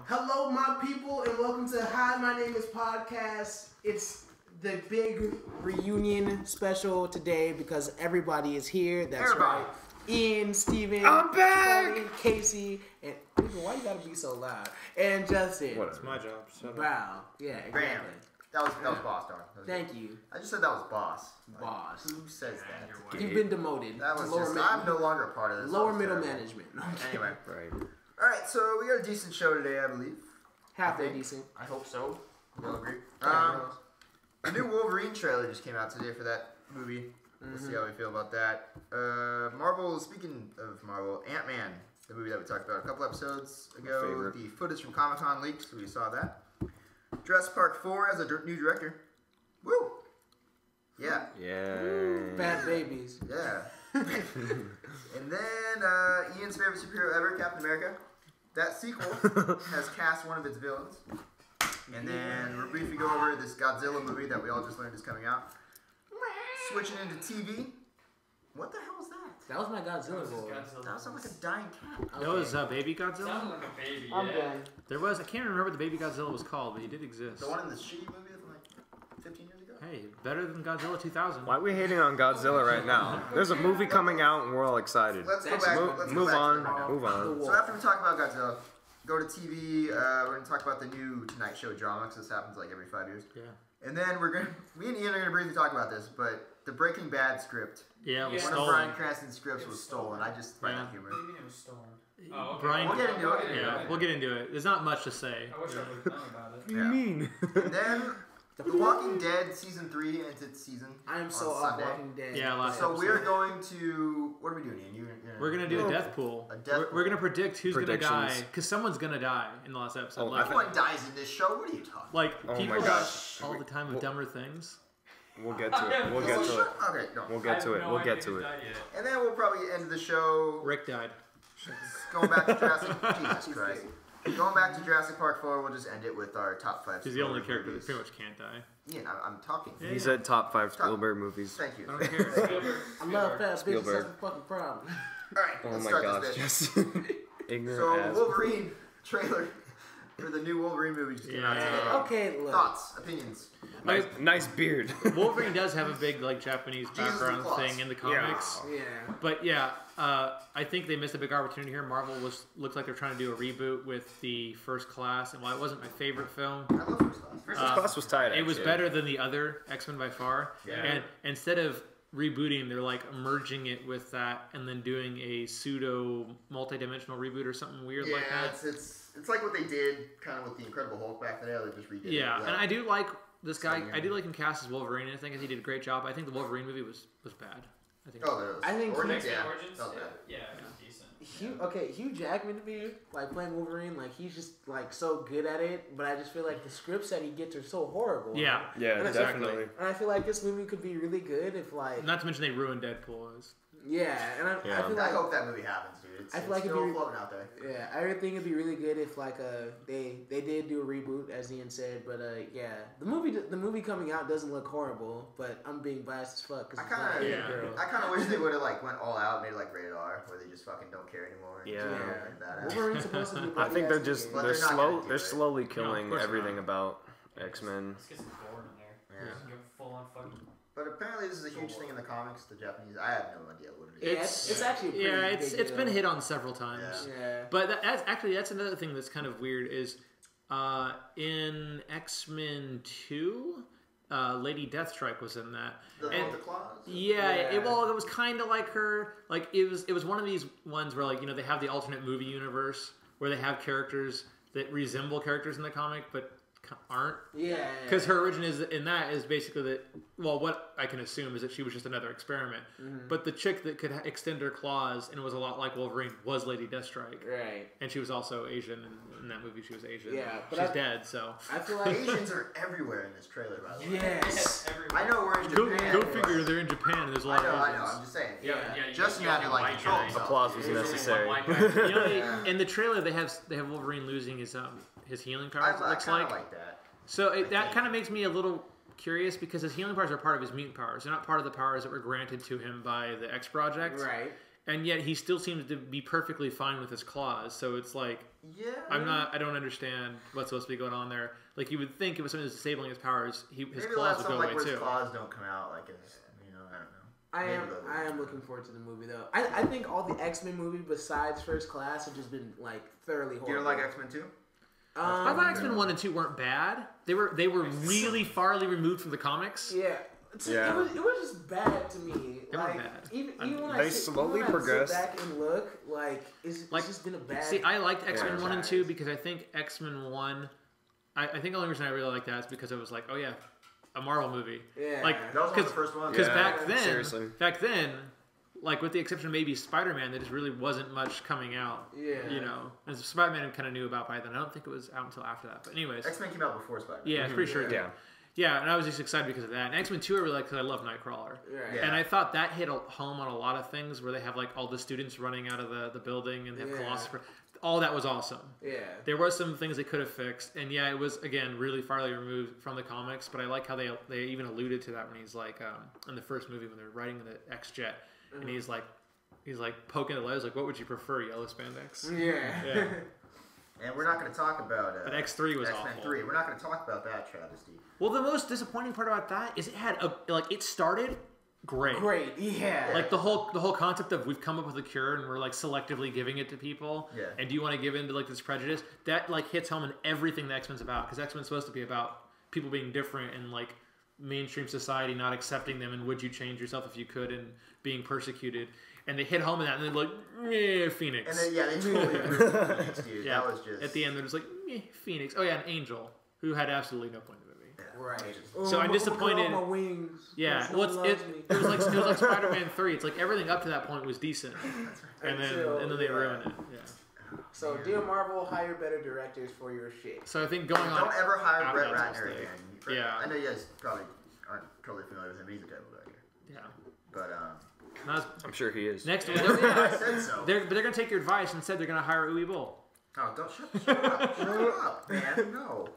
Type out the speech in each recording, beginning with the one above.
Hello, my people, and welcome to Hi, My Name is Podcast. It's the big reunion special today because everybody is here. That's right. Ian, Steven, I'm back! Cody, Casey, and why you gotta be so loud? And Justin. What? It's my job. Wow. Yeah, exactly. Bam. That was boss, darn. Thank you. I just said that was boss. Boss. Who says that? You've been demoted. That was just, I'm no longer a part of this. Lower middle management. Anyway. Right. Alright, so we got a decent show today, I believe. Halfway decent. I hope so. You'll agree. The new Wolverine trailer just came out today for that movie. We'll see how we feel about that. Marvel, speaking of Marvel, Ant-Man, the movie that we talked about a couple episodes ago. The footage from Comic-Con leaked, so we saw that. Jurassic Park 4 has a new director. Woo! Yeah. Yeah. Bad babies. Yeah. And then Ian's favorite superhero ever, Captain America. That sequel has cast one of its villains. And then we'll briefly go over this Godzilla movie that we all just learned is coming out. Switching into TV. What the hell was that? That was my Godzilla voice. That sounded like a dying cat. That was baby Godzilla? Sounded like a baby, I'm yeah. done. There was, I can't remember what the baby Godzilla was called, but he did exist. The one in the shitty movie from like 15 years ago? Hey, better than Godzilla 2000. Why are we hating on Godzilla right now? There's a movie coming out and we're all excited. Let's go back. Move on. So after we talk about Godzilla, go to TV. We're going to talk about the new Tonight Show drama, because this happens like every 5 years. Yeah. And then me and Ian are going to briefly talk about this, but the Breaking Bad script. Yeah, it was One of stolen. Bryan Cranston's scripts was stolen. I just find that humor. What do you mean it was stolen? Oh, okay. Brian, We'll get into it. Yeah, we'll get into it. There's not much to say. I wish I would have known about it. What do you mean? And then The Walking Dead season 3 ends its season. I am so on off Sunday. Walking Dead. Yeah, last So episode. we're going to. What are we doing, Ian? We're going to do a death pool. A death We're going to predict who's going to die. Predictions. Because someone's going to die in the last episode. Oh, like, Everyone dies in this show. What are you talking? like Oh people my die gosh. all the time with dumber things. We'll get to it. We'll get to it. Okay, no. We'll get to it. We'll get to it. And then we'll probably end the show Rick died. going back to Jurassic. Jesus Christ. Going back to Jurassic Park 4, we'll just end it with our top 5. He's the only character that movies. pretty much can't die. Ian, I'm talking. Yeah. He said top 5 Spielberg movies. Thank you. I don't care. I love fast bitches. Spielberg. That's the fucking problem. Alright, Oh let's my start gosh, this bit. Justin. Ignorant So, ass. Wolverine trailer for the new Wolverine movie just came out today. Okay, look. Thoughts, opinions. Nice beard. Wolverine does have a big like Japanese Jesus background Claus. thing in the comics. Yeah. But yeah, I think they missed a big opportunity here. Marvel looks like they're trying to do a reboot with the First Class, and while it wasn't my favorite film, I love First Class. First Class was tight. it was actually. better than the other X-Men by far. Yeah. And instead of rebooting, they're like merging it with that, and then doing a pseudo multi-dimensional reboot or something weird like that. It's like what they did kind of with the Incredible Hulk back in the day. They just redid it. Yeah, and I do like this guy. Same I do like him cast as Wolverine, and I think he did a great job. I think the Wolverine movie was bad. I think. Oh, there it was. I think Origins, he- yeah. Origins? That was bad. Yeah, it was decent. Hugh Jackman to me, like playing Wolverine, like he's just like so good at it. But I just feel like the scripts that he gets are so horrible. Yeah. Yeah, And definitely. And I feel like this movie could be really good if like Not to mention they ruined Deadpool. yeah. And I feel I like hope that movie happens, dude. I feel like it's it'd still be- floating out there. yeah, I really think it'd be really good if like they did do a reboot as Ian said. But yeah, the movie coming out doesn't look horrible. But I'm being biased as fuck because I kind of wish they would have like went all out, made it like rated R, where they just fucking don't care anymore. Yeah. Wolverine's supposed to be. I think they're badass just But they're they're not slow. gonna do They're it. slowly No, of killing course everything not. about X-Men. Let's get some gore in there. Yeah. Just go full on fucking. But apparently this is a huge thing in the comics. The Japanese, I have no idea what it is. Yeah, it's actually a pretty it's big been deal. hit on several times. Yeah. But that's another thing that's kind of weird is in X-Men 2, Lady Deathstrike was in that. The claws. Yeah, it was kind of like her. Like it was one of these ones where like you know they have the alternate movie universe where they have characters that resemble characters in the comic but aren't. Yeah. Because her origin is basically that. Well, what I can assume is that she was just another experiment. Mm-hmm. But the chick that could extend her claws and was a lot like Wolverine was Lady Deathstrike. Right. And she was also Asian. In that movie, she was Asian. Yeah, but she's dead. So I feel like Asians are everywhere in this trailer, by the way. yes. I know we're in go Japan. figure. They're in Japan. And there's a lot of I Asians. know. I'm just saying. Yeah. Just you have to like control yourself. Applause was Asians- necessary. You know, in the trailer, they have Wolverine losing his healing powers. It I looks kind like. of like that. So that kind of makes me a little curious because his healing powers are part of his mutant powers. They're not part of the powers that were granted to him by the X Project. Right. and yet he still seems to be perfectly fine with his claws. So it's like, Yeah. I don't understand what's supposed to be going on there. Like you would think if it was something that's disabling his powers, his Maybe claws would go away where too. his claws don't come out, like as I don't know. I am looking forward to the movie though. I think all the X-Men movies besides First Class have just been like thoroughly horrible. You don't like X-Men 2? I thought X-Men 1 and 2 weren't bad. They were really farly removed from the comics. Yeah. It was just bad to me. They like, weren't bad. Even when They I sit, slowly even when progressed. I sit back and look, like it's just been a bad. See, I liked X-Men 1 and 2 franchise. because I think X-Men 1. I think the only reason I really like that is because it was like, oh yeah, a Marvel movie. Yeah. Like That was one of the first ones. because Yeah, seriously. back then, like with the exception of maybe Spider-Man, there just really wasn't much coming out. Yeah. You know, and Spider-Man kind of knew about by then. I don't think it was out until after that. But anyways, X-Men came out before Spider-Man. yeah, I'm pretty sure it did. Yeah. Yeah, and I was just excited because of that. And X-Men 2 I really like because I love Nightcrawler. Right. Yeah. And I thought that hit home on a lot of things where they have like all the students running out of the building and they have Yeah. Colossus. All that was awesome. Yeah. There were some things they could have fixed, and yeah, it was again really farly removed from the comics. But I like how they even alluded to that when he's like in the first movie when they're riding the X-Jet, and he's like poking the legs like, "What would you prefer, yellow spandex?" Yeah. Yeah. And we're not going to talk about But X3 was X-Men awful. 3. We're not going to talk about that travesty. Well, the most disappointing part about that is it had it started great. Great. Yeah. Like the whole concept of we've come up with a cure and we're like selectively giving it to people. Yeah. And do you want to give in to like this prejudice? That like hits home in everything that X-Men's about, because X-Men's supposed to be about people being different and like mainstream society not accepting them, and would you change yourself if you could, and being persecuted. And they hit home in that, and they're like, "Meh, Phoenix." And then, they totally ruined Phoenix, dude. Yeah. That was just... At the end, they're just like, "Meh, Phoenix." Oh yeah, an angel who had absolutely no point in the movie. Right. So I'm disappointed. My wings. Yeah, No well, one it loves me. was like Spider-Man 3. It's like everything up to that point was decent, and then they ruin it. Yeah. So, dear Marvel, hire better directors for your shit. So I think going on. Don't ever hire Brett Outlands Ratner mistake. again. Yeah. I know you guys probably aren't totally familiar with him. He's a terrible director. Yeah. But, Not as- I'm sure he is. next one. I said so. They're gonna take your advice. Instead, they're gonna hire Uwe Boll. Oh, don't shut up. Shut up, man. No.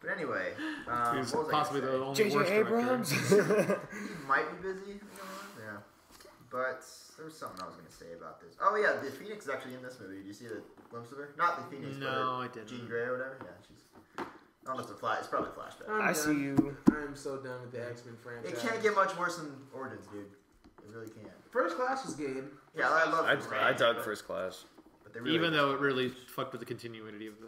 But anyway, Who's what was possibly I the gonna only J.J. worst Abrams. say? He might be busy. You know? Yeah. But there was something I was going to say about this. Oh, yeah. The Phoenix is actually in this movie. Did you see the glimpse of her? Not the Phoenix, No, but her I didn't. Jean Grey or whatever. Yeah, she's... I don't know if it's probably a flashback. I'm I done. see you. I'm so done with the X-Men franchise. It can't get much worse than Origins, dude. It really can't. First Class was good. Yeah, I love First I Class, dug but- First Class. but they really Even though it just- really fucked with the continuity of the.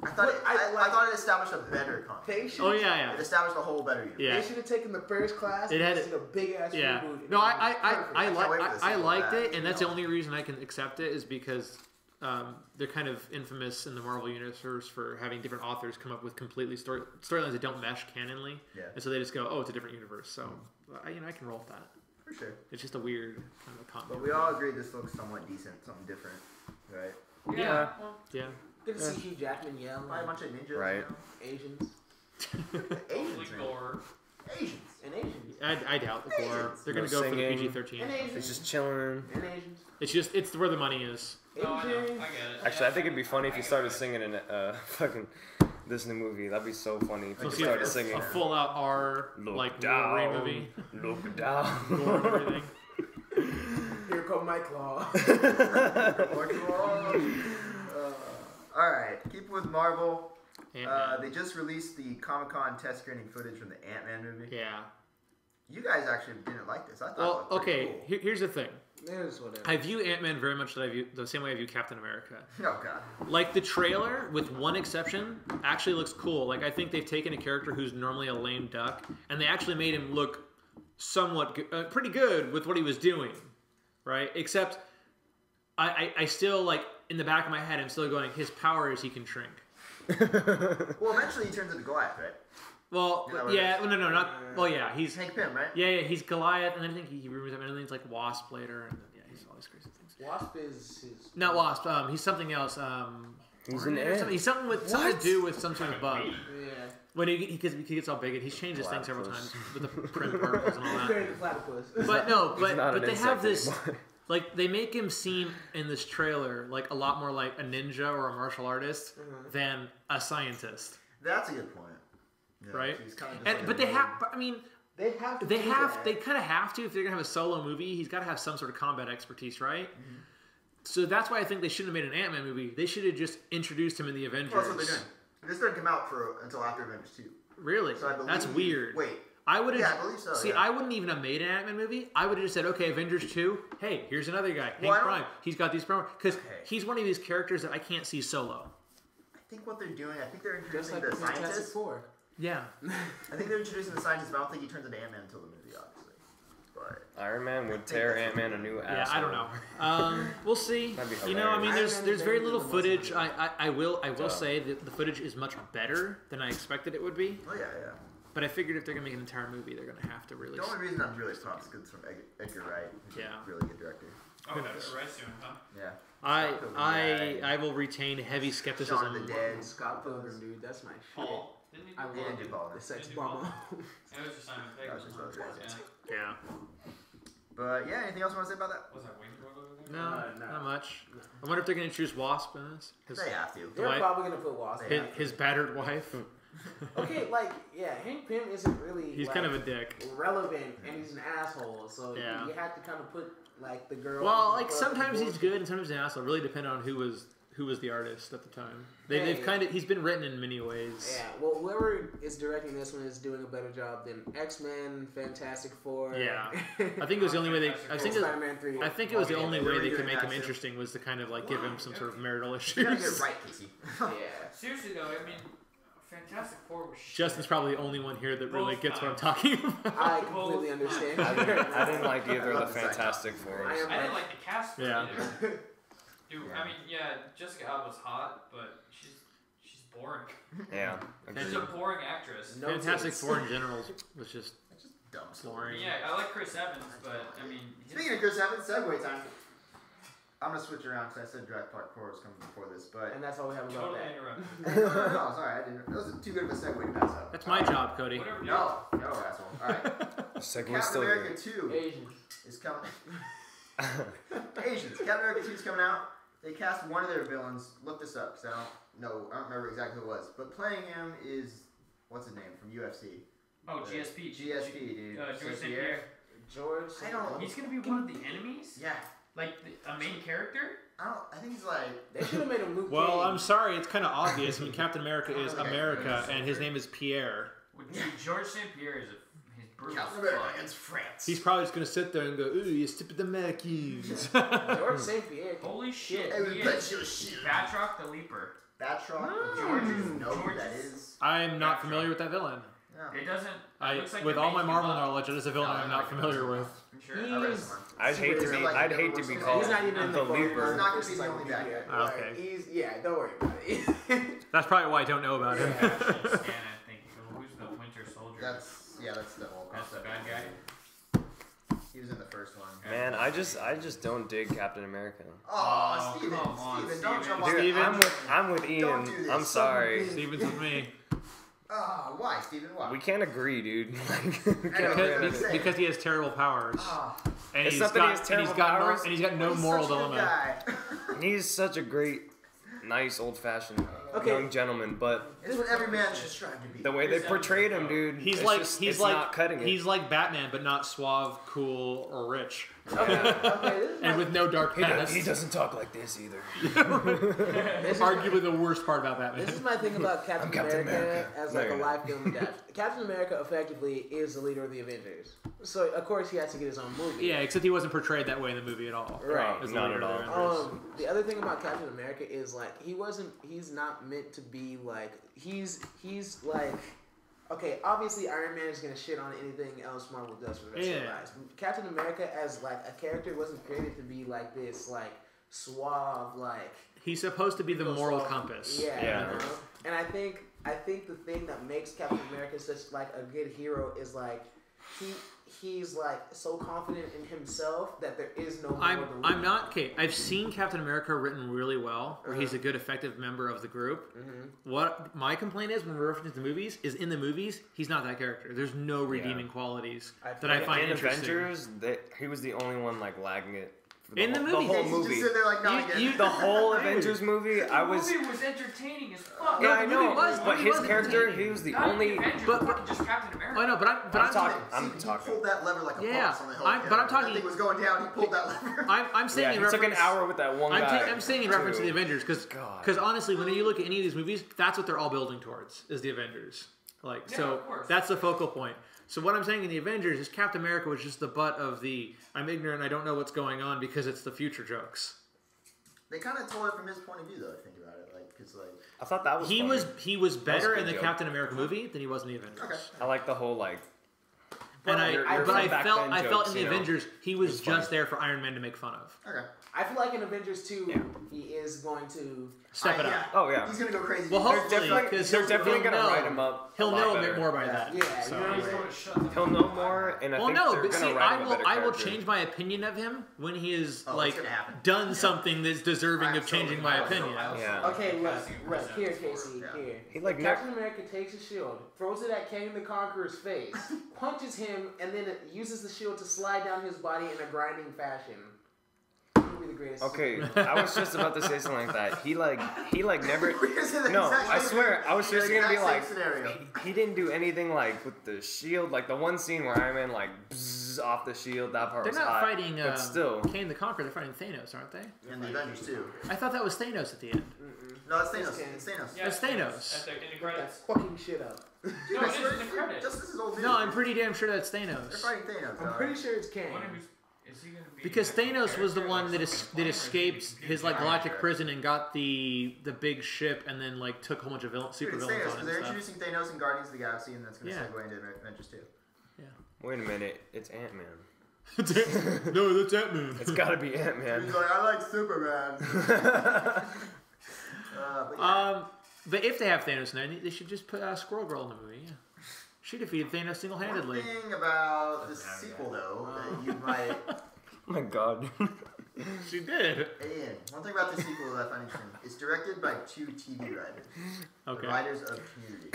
I thought I thought it established a better concept. They should. Oh yeah, It yeah, established a whole better universe. yeah. They should have taken the First Class. It had and did a big ass Yeah. reboot. No, I can't wait for the I sequel liked to that, it, and that's you the know? only reason I can accept it is because they're kind of infamous in the Marvel universe for having different authors come up with completely storylines that don't mesh canonly, Yeah. and so they just go, "Oh, it's a different universe." So I can roll with that. For sure. It's just a weird kind of But concept. we all agree this looks somewhat decent, something different, right? Yeah. Well, Yeah. Good to see Hugh Jackman yell. By a bunch of ninjas, Right. Asians. Asians, man. gore. Asians. And Asians. I doubt the gore. They're gonna No go for the singing. PG-13. And Asians. He's just chilling. And Asians. It's where the money is. No, I know. I Asians. get it. Actually, I think it'd be funny if you started singing in a fucking Disney movie. That'd be so funny if you So see started a singing. full-out R Look like down. Wolverine movie, Look down. gore and everything. Here come my claw. Alright, keep with Marvel. Ant-Man. They just released the Comic-Con test screening footage from the Ant-Man movie. Yeah. You guys actually didn't like this. I thought it Well, looked pretty okay. cool. Here's the thing. There's whatever. I view Ant-Man very much the same way I view Captain America. Oh, God. Like the trailer, with one exception, actually looks cool. Like I think they've taken a character who's normally a lame duck, and they actually made him look somewhat pretty good with what he was doing, right? Except I still like in the back of my head, I'm still going. His power is he can shrink. Well, eventually he turns into Goliath, right? Well, You know what yeah, it is? no, not. Well, yeah, he's Hank Pym, right? yeah, he's Goliath, and then I think he removes him, and then he's like Wasp later, and then, yeah, he's all these crazy things. Wasp is his. Not Wasp. He's something else. He's an or ant. something- He's something with something to do with some sort of bug. Yeah. When he gets all big, and he's changed his thing several Platypus. times with the print particles and all He's that. very the platypus. But no, He's not but an they have insect this. anymore. Like they make him seem in this trailer like a lot more like a ninja or a martial artist than a scientist, That's a good point. Yeah, right? he's kind of just And like but a they rogue. have. I mean, They have to. They kind of have to if they're gonna have a solo movie. He's got to have some sort of combat expertise, right? Mm-hmm. So that's why I think they shouldn't have made an Ant-Man movie. They should have just introduced him in the Avengers. Well, that's what they're doing. This doesn't come out until after Avengers 2. Really? So I believe, that's weird. Wait. I would have. Yeah, I believe so. See, yeah. I wouldn't even have made an Ant-Man movie. I would have just said, okay, Avengers 2. Hey, here's another guy, Hank Pym. He's got these powers because he's one of these characters that I can't see solo. I think what they're doing. I think they're Just introducing like the scientists. Yeah. I think they're introducing the scientists, but I don't think he turns into Ant-Man until the movie, obviously. But Iron Man would tear Ant-Man a new asshole. Yeah, I don't know. We'll see. That'd be You know, I mean, there's very little hilarious. footage. I will say that the footage is much better than I expected it would be. oh yeah. But I figured if they're gonna make an entire movie, they're gonna have to really. The only reason I'm really pumped is because it's from Edgar Wright. Who's a really good director. Oh, Who that's knows? right soon, huh? Yeah. I will retain heavy Shaun skepticism. the Dead. Scott Pilgrim, dude, that's my shit. Paul. Didn't he do I They didn't do Paul. The sex Didn't do bomb. It was just Simon Pegg. That was just those guys. Yeah. Yeah. But yeah, anything else you want to say about that? Was that Wayne World over there? No, No. not much. I wonder if they're gonna introduce Wasp in this. They have to. They're Dwight- probably gonna put Wasp. His battered wife. Okay, like Hank Pym isn't really. He's like, kind of a dick. relevant, and he's an asshole. So Yeah. you have to kind of put like the girl. Well, like sometimes he's good and sometimes he's an asshole. Really depending on who was the artist at the time. He's been written in many ways. Yeah, well, whoever is directing this one is doing a better job than X-Men, Fantastic Four. Yeah. I think it was the only way they. Spider-Man 3. I think it was the only way they could make him That's it. interesting was to kind of like give him some sort of marital You gotta get issues. it right, Casey. Yeah. Seriously though, I mean, Fantastic Four was shit. Justin's probably the only one here that really Both gets what I'm times. talking about. I completely understand. I didn't like either I of love the the Fantastic Fours. I am- I didn't like the cast for Yeah. either. Dude, Yeah. I mean, yeah, Jessica Alba's hot, but she's boring. Yeah. She's Agreed. a boring actress. No Fantastic tits. Four in general was just It's just dumb stuff. boring. Yeah, I like Chris Evans, but I mean, Speaking of Chris Evans, segue time. I'm gonna switch around because I said Jurassic Park 4 was coming before this, but And that's all we have about totally that. interrupted. no, sorry, I didn't. That was too good of a segue to pass up. That's my job, Cody. Whatever. No, asshole. All right. Segway's Captain still America good. 2 Asians. is coming. Asians. Captain America 2 is coming out. They cast one of their villains. Look this up because I don't remember exactly who it was. But playing him is what's his name from UFC. Oh, GSP. GSP, dude. George St. Pierre. Pierre. George. I don't- He's gonna be one of the enemies? Yeah. Like a main character? I think he's like. They should have made him Luke Well, Cage. I'm sorry, it's kind of obvious. I mean, Captain America is America, and his name is Pierre. Well, dude, George St. Pierre is he's brutal. Captain as America fuck. against France. He's probably just gonna sit there and go, "Ooh, you stupid Americans." George St. Pierre. Holy shit. Hey, we He bet is you a shit. Batroc the Leaper. Batroc. George doesn't know who George that is- is. I'm not familiar with that villain. Yeah. It doesn't. It looks like With they're all my making Marvel him up. knowledge, that is a villain I'm not familiar with. Sure. I read it He's, somewhere. I'd hate to be. I'd hate to be called he's not even in the the Leaper. He's not gonna be the only bad guy. Oh, okay. Don't worry about it. That's probably why I don't know about him. Scan it, think. Who's the Winter Soldier? That's the whole That's the concept. bad guy. He was in the first one. Man, I just don't dig Captain America. Oh, Oh, Steven, come on, Steven, don't Steven. jump on Dude, Steven? I'm with Don't Ian. do this. I'm sorry. Steven's with me. Oh, why, Steven? Why? We can't agree, dude. Like, we can't agree on Because- anything. Because he has terrible powers. Oh, And It's he's not that he has got terrible powers. and he's got no he's moral such a good dilemma. guy. He's such a great, nice, old-fashioned young gentleman, but It's what every man should strive to be. the way they portrayed him, dude, He's it's like just, he's it's like not cutting it. he's like Batman, but not suave, cool, or rich, Okay, this is and with no dark past. he doesn't talk like this either. Arguably the worst part about Batman. This is my thing about Captain, Captain America, America. as No, like a you're not. live film adaptation. Captain America effectively is the leader of the Avengers, so of course he has to get his own movie. Yeah, except he wasn't portrayed that way in the movie at all. Right. As the Not leader at of the all. Avengers. The other thing about Captain America is like he's not meant to be like he's like okay, obviously Iron Man is gonna shit on anything else Marvel does for the rest of their Yeah. lives. Captain America as like a character wasn't created to be like this like suave like He's supposed to be the moral suave. compass. Yeah. Yeah. You know? And I think the thing that makes Captain America such like a good hero is like he's like so confident in himself that there is no more to I'm lose. not okay. I've seen Captain America written really well, where he's a good, effective member of the group. What my complaint is when we're referencing the movies is in the movies he's not that character. There's no redeeming qualities that I find In interesting. Avengers, he was the only one like lagging it. For In the the movie. whole He movie. just sit there like, not again. The whole Avengers movie, I was. The movie was entertaining as fuck. Yeah, I the movie know, was- but the his movie was character, entertaining. he was the Not only. Avengers, but- fucking just Captain America. I know, but I'm talking. He pulled that lever like a boss on the but I'm talking. That thing was going down. He pulled that lever. I'm saying in he reference. took an hour with that one guy. I'm saying in reference to the Avengers because honestly, when you look at any of these movies, that's what they're all building towards is the Avengers. Like so, that's the focal point. So what I'm saying in the Avengers is Captain America was just the butt of the I'm ignorant, I don't know what's going on because it's the future jokes. They kind of told it from his point of view, though. I think about it, like because like I thought that was he was better in the Captain America movie than he was in the Avengers. Okay. I like the whole like. And I felt in the you know? Avengers he was just there for Iron Man to make fun of. Okay. I feel like in Avengers 2, he is going to step it up. Oh yeah, he's gonna go crazy. Well, hopefully, because they're definitely gonna write him up. He'll know a bit more by that. Yeah, so, he'll know more, and I think they're gonna write him a better I will character. change my opinion of him when he is like done something that's deserving of changing my opinion. Yeah. Okay, look, here, Casey, here. He like Captain America takes his shield, throws it at Kang the Conqueror's face, punches him, and then it uses the shield to slide down his body in a grinding fashion. Be the greatest. Okay, I was just about to say something like that. He like never. No, I swear, I was just gonna be like, he didn't do anything like with the shield. Like the one scene where Iron Man like bzzz off the shield, that part They're was not hot. fighting but still, Kang the Conqueror. They're fighting Thanos, aren't they? And the Avengers too. I thought that was Thanos at the end. No, it's Thanos. It's Thanos. Yeah, It's Thanos. At the, in the credits. Fucking shit up. No, it is in the credits. Just this is old news. No, I'm pretty damn sure that's They're Thanos. fighting Thanos. I'm pretty sure it's Kang. Is he gonna be Because Thanos was the one that escaped his like galactic prison and got the big ship and then like took a whole bunch of super It's villains Thanos on because it. they're And stuff. introducing Thanos in Guardians of the Galaxy, and that's going to Yeah. segue into Avengers 2. wait a minute, it's Ant-Man. No, that's Ant-Man. It's gotta be He's Ant-Man. like, I like Superman. But yeah. But if they have Thanos now, they should just put Squirrel Girl in the movie. Yeah. She defeated Thanos single-handedly. One thing about the sequel, though, that you might... Oh my god. She did. Hey, Ian, one thing about the sequel that I find interesting, it's directed by 2 TV writers. Okay. The writers of Community.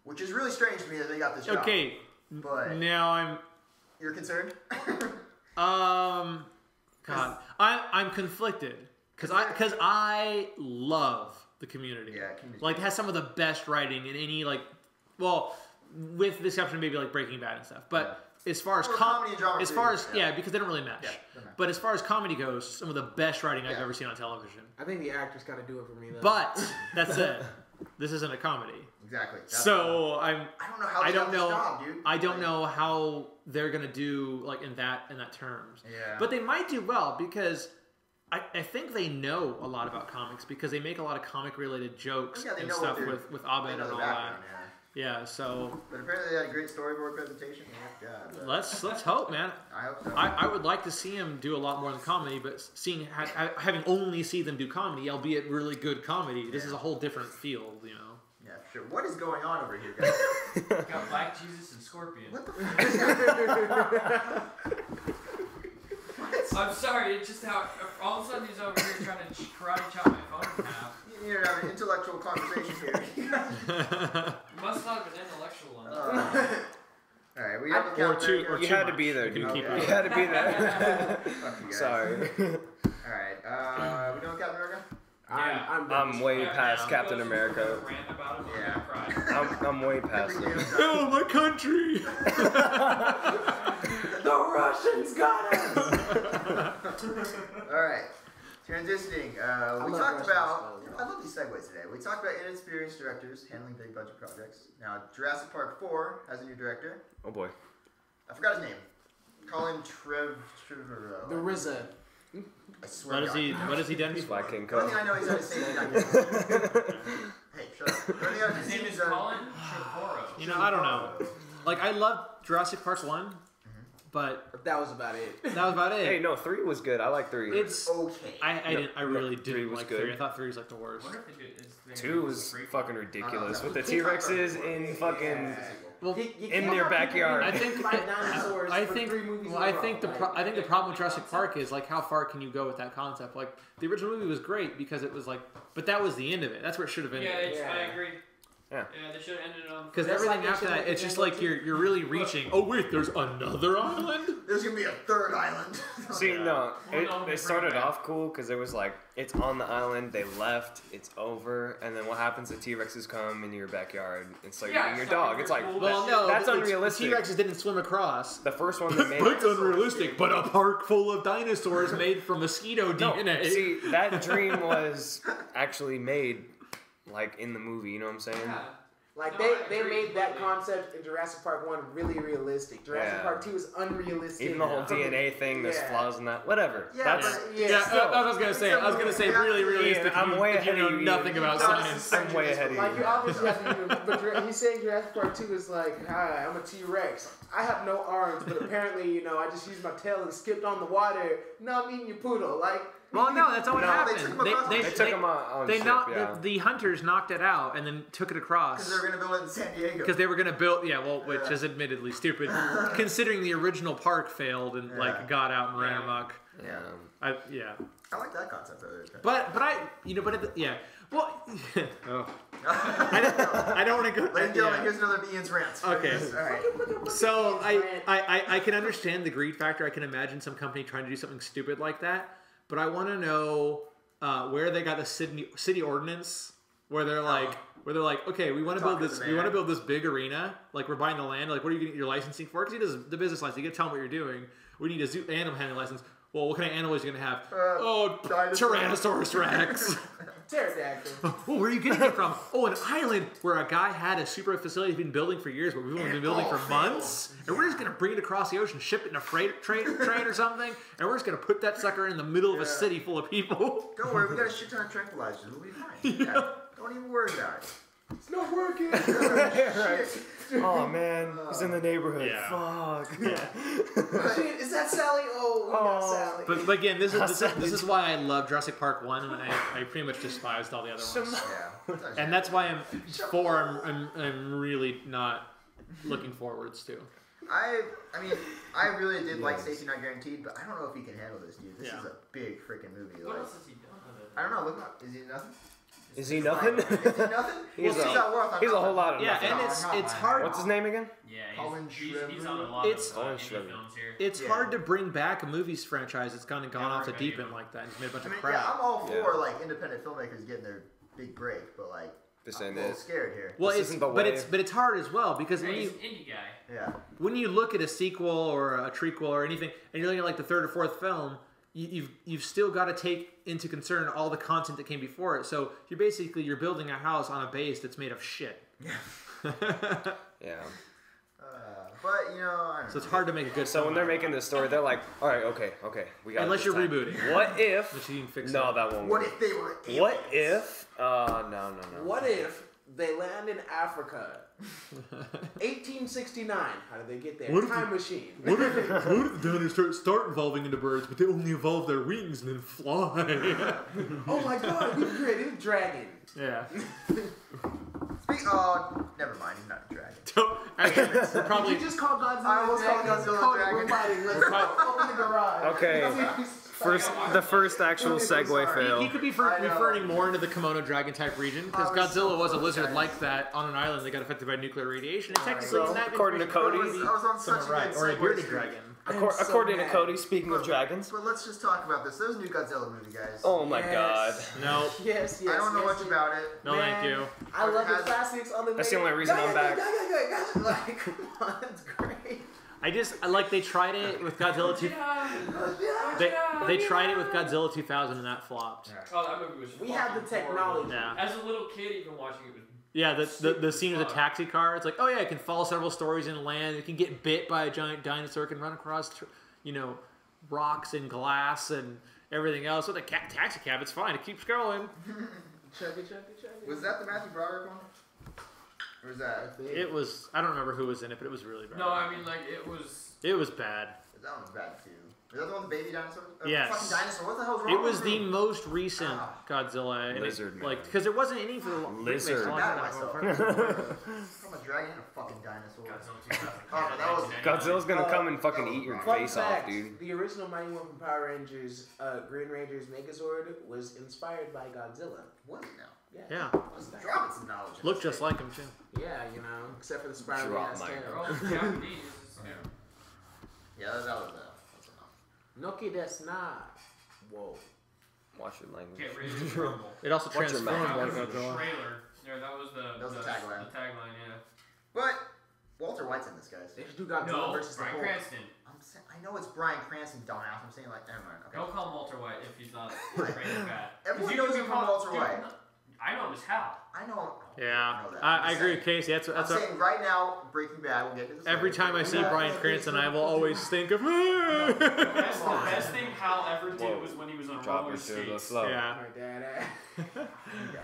Which is really strange to me that they got this job. Okay. But Now you're concerned? God, I'm conflicted because I love the Community. Yeah, Community. Like it has some of the best writing in any well, with the exception of maybe like Breaking Bad and stuff, but. As far as comedy and drama, because they don't really mesh. Yeah, but as far as comedy goes, some of the best writing I've ever seen on television. I think the actors got to do it for me, though. But that's it. This isn't a comedy. Exactly. So I don't know how they got this job, dude. I don't know how they're gonna do like in that terms. Yeah. But they might do well because I think they know a lot about comics because they make a lot of comic related jokes and stuff with Abed and all that. Yeah, so. But apparently they had a great storyboard presentation. Yeah, God, let's hope, man. I hope so. I would like to see him do a lot more than comedy, but having only seen them do comedy, albeit really good comedy, this is a whole different field, you know. Yeah, sure. What is going on over here, guys? Got Black Jesus and Scorpion. What the fuck is that? I'm sorry, it's just how all of a sudden he's over here trying to karate chop my phone in half. You need to have an intellectual conversation here. You must not have an intellectual one. Alright, we have a Or two. You had to be there, dude. You You had to be there. Fuck you guys. Sorry. Alright, we doing Captain America? I'm way past Captain America. Rant about him, Yeah. cry. I'm way past it. Oh, my country! The Russians got us! Alright. Transitioning. We love talked Russians, about... though. I love these segues today. We talked about inexperienced directors handling big budget projects. Now, Jurassic Park 4 has a new director. Oh boy. I forgot his name. Call him Trevor. The RZA. I swear What has he done? Black King The only Kong. thing I know is that his name Hey, shut up. The only thing I know His is name is Colin Trevorrow. You know, I don't know. Like, I love Jurassic Park 1, but That was about it. that was about it. Hey, no, 3 was good. I like 3. It's okay. I really three didn't was like good. 3. I thought 3 was like the worst. I wonder if they do, is there 2 was fucking ridiculous with the King Kong T-Rexes Forever. in fucking Well, in their backyard. I think Like dinosaurs I for think 3 movies well, in I a row. think I think the problem with Jurassic Park is like how far can you go with that concept? Like the original movie was great because it was like, but that was the end of it. That's where it should have ended. Yeah, Yeah. I agree. Yeah. Yeah, they should have ended on. Because everything after that, it's just like you're really reaching. Oh wait, there's another island. There's gonna be a third island. See, no, it started off cool because it was like it's on the island. They left. It's over, and then what happens? The T-Rexes come in your backyard and start eating your dog. It's like, well, no, that's unrealistic. T-Rexes didn't swim across. The first one they made. That's unrealistic. But a park full of dinosaurs made from mosquito DNA. See, that dream was actually made like in the movie. You know what I'm saying? Yeah. Like they made that concept in Jurassic Park 1 really realistic. Jurassic Park 2 is unrealistic. Even the whole DNA thing, there's flaws in that. Whatever. Yeah, That's what I was gonna say. I was gonna say really realistic. I'm way ahead of you. Nothing about science. I'm way ahead of you. Like you obviously have to, but he's saying Jurassic Park 2 is like, hi, I'm a T-Rex. I have no arms, but apparently, I just used my tail and skipped on the water. No, I'm eating your poodle. Like. Well, no, that's not what happened. They took him on ship, the hunters knocked it out and then took it across. Because they were going to build it in San Diego. Because they were going to build, which is admittedly stupid, considering the original park failed and got out and ran amok. Yeah. I like that concept. But Well, I don't want to go. Ladies and gentlemen, here's another Ian's rant. Okay. All right. So I can understand the greed factor. I can imagine some company trying to do something stupid like that. But I want to know where they got the city ordinance, where they're like, okay, we want to build this. We want to build this big arena. Like we're buying the land. Like what are you getting your licensing for? Because he does the business license. You got to tell him what you're doing. We need a zoo animal handling license. Well, what kind of animals are you going to have? Tyrannosaurus Rex. Pterodactyl. Oh, where are you getting it from? Oh, an island where a guy had a super facility he's been building for years, but we've only been building for months. And we're just going to bring it across the ocean, ship it in a freight train or something, and we're just going to put that sucker in the middle of a city full of people. Don't worry, we got a shit ton of tranquilizers. We'll be fine. Yeah. Don't even worry about it. It's not working. Right. Oh man, he's in the neighborhood. Yeah. Fuck. Yeah. Shit, is that Sally? Oh, we got Sally. But again, this is why I love Jurassic Park 1, and I pretty much despised all the other ones. Yeah. And that's why I'm really not looking forwards to. I mean, I really did like Safety Not Guaranteed, but I don't know if he can handle this, dude. This is a big freaking movie. What else has he done with it? I don't know. Look up. Is he nothing? Is he nothing? Is he nothing? He's a whole lot of nothing. And it's hard. What's his name again? Yeah, he's on a lot of films here. It's hard to bring back a movies franchise that's gone off the deep end like that and just made a bunch of crap. Yeah, I'm all for like independent filmmakers getting their big break, but like I'm a little scared here. Well, it's hard as well because when you indie guy. Yeah. When you look at a sequel or a trequel or anything, and you're looking at like the third or fourth film, you've still got to take into concern all the content that came before it. So you're building a house on a base that's made of shit. Yeah. Yeah. But I don't know. So it's hard to make a good. So when they're making this story, they're like, all right, okay, we got. Unless you're rebooting. What if? Which you can fix no, that won't work. What if they were aliens? What if? No. What if they land in Africa? 1869. How did they get there? Time machine. What if the dinosaurs start evolving into birds, but they only evolve their wings and then fly? Oh my god, we created a dragon. Yeah. Never mind. He's not a dragon. We're probably you just called Godzilla. I almost called Godzilla a dragon. We're fighting. Let's open the garage. Okay. The first actual segue fail. He could be referring more into the Komodo dragon type region because Godzilla was a lizard like that on an island that got affected by nuclear radiation. And technically, according to Cody, I was on such a good or a bearded dragon. According to Cody, speaking of dragons. But let's just talk about this. There's a new Godzilla movie, guys. Oh my god. No. Yes. I don't know much about it. No, thank you. I love the classics on the. That's the only reason I'm back. Like, come on, that's great. They tried it with Godzilla 2. They tried it with Godzilla 2000 and that flopped. Oh, that movie was. We have the technology. Yeah. As a little kid, even watching it was. Yeah, the scene of the taxi car. It's like, oh yeah, it can follow several stories in land. It can get bit by a giant dinosaur. It can run across, rocks and glass and everything else. With a taxi cab, it's fine. It keeps going. Chuggy. Was that the Matthew Broderick one? Or was that? It was. I don't remember who was in it, but it was really bad. No, I mean it was. It was bad. That one was bad too. Is that the one with the baby dinosaur? Yes. Fucking dinosaur. What the hell's wrong It was with the him? most recent Godzilla. Lizard, because there wasn't any for the lizard. I'm mad at myself. I'm a dragon and a fucking dinosaur. Godzilla's gonna come and fucking eat your face off, dude. The original Mighty Morphin Power Rangers, Green Ranger's Megazord was inspired by Godzilla. Was it now? Yeah. Drop some knowledge Look just like him too. Yeah, you know, except for the spiral Drop ass my They're tail. all Japanese. Yeah, that's enough. Noki desu na. Whoa. Watch your language. Get ready to rumble. It also Watch your transformed mouth. like That was the Godzilla. trailer. Yeah, that was the tagline. The tagline, yeah. But Walter White's in this, guys. They should do Godzilla No, versus the Bryan Hulk. Cranston. I know it's Bryan Cranston, dumbass. I'm saying like, never mind. Okay. Don't call him Walter White if he's not Breaking Bad. Everyone 'Cause knows can him call- from Walter dude, White. I know him as Hal. I know. Yeah, know that. I I'm agree saying- with Casey. That's I'm saying right now, Breaking Bad. We'll get to this. every later. time I see Yeah. Bryan Cranston, I will always think of. The best thing Hal ever did Whoa. was when he was on Drop roller it to the skates. floor. Yeah. My dad.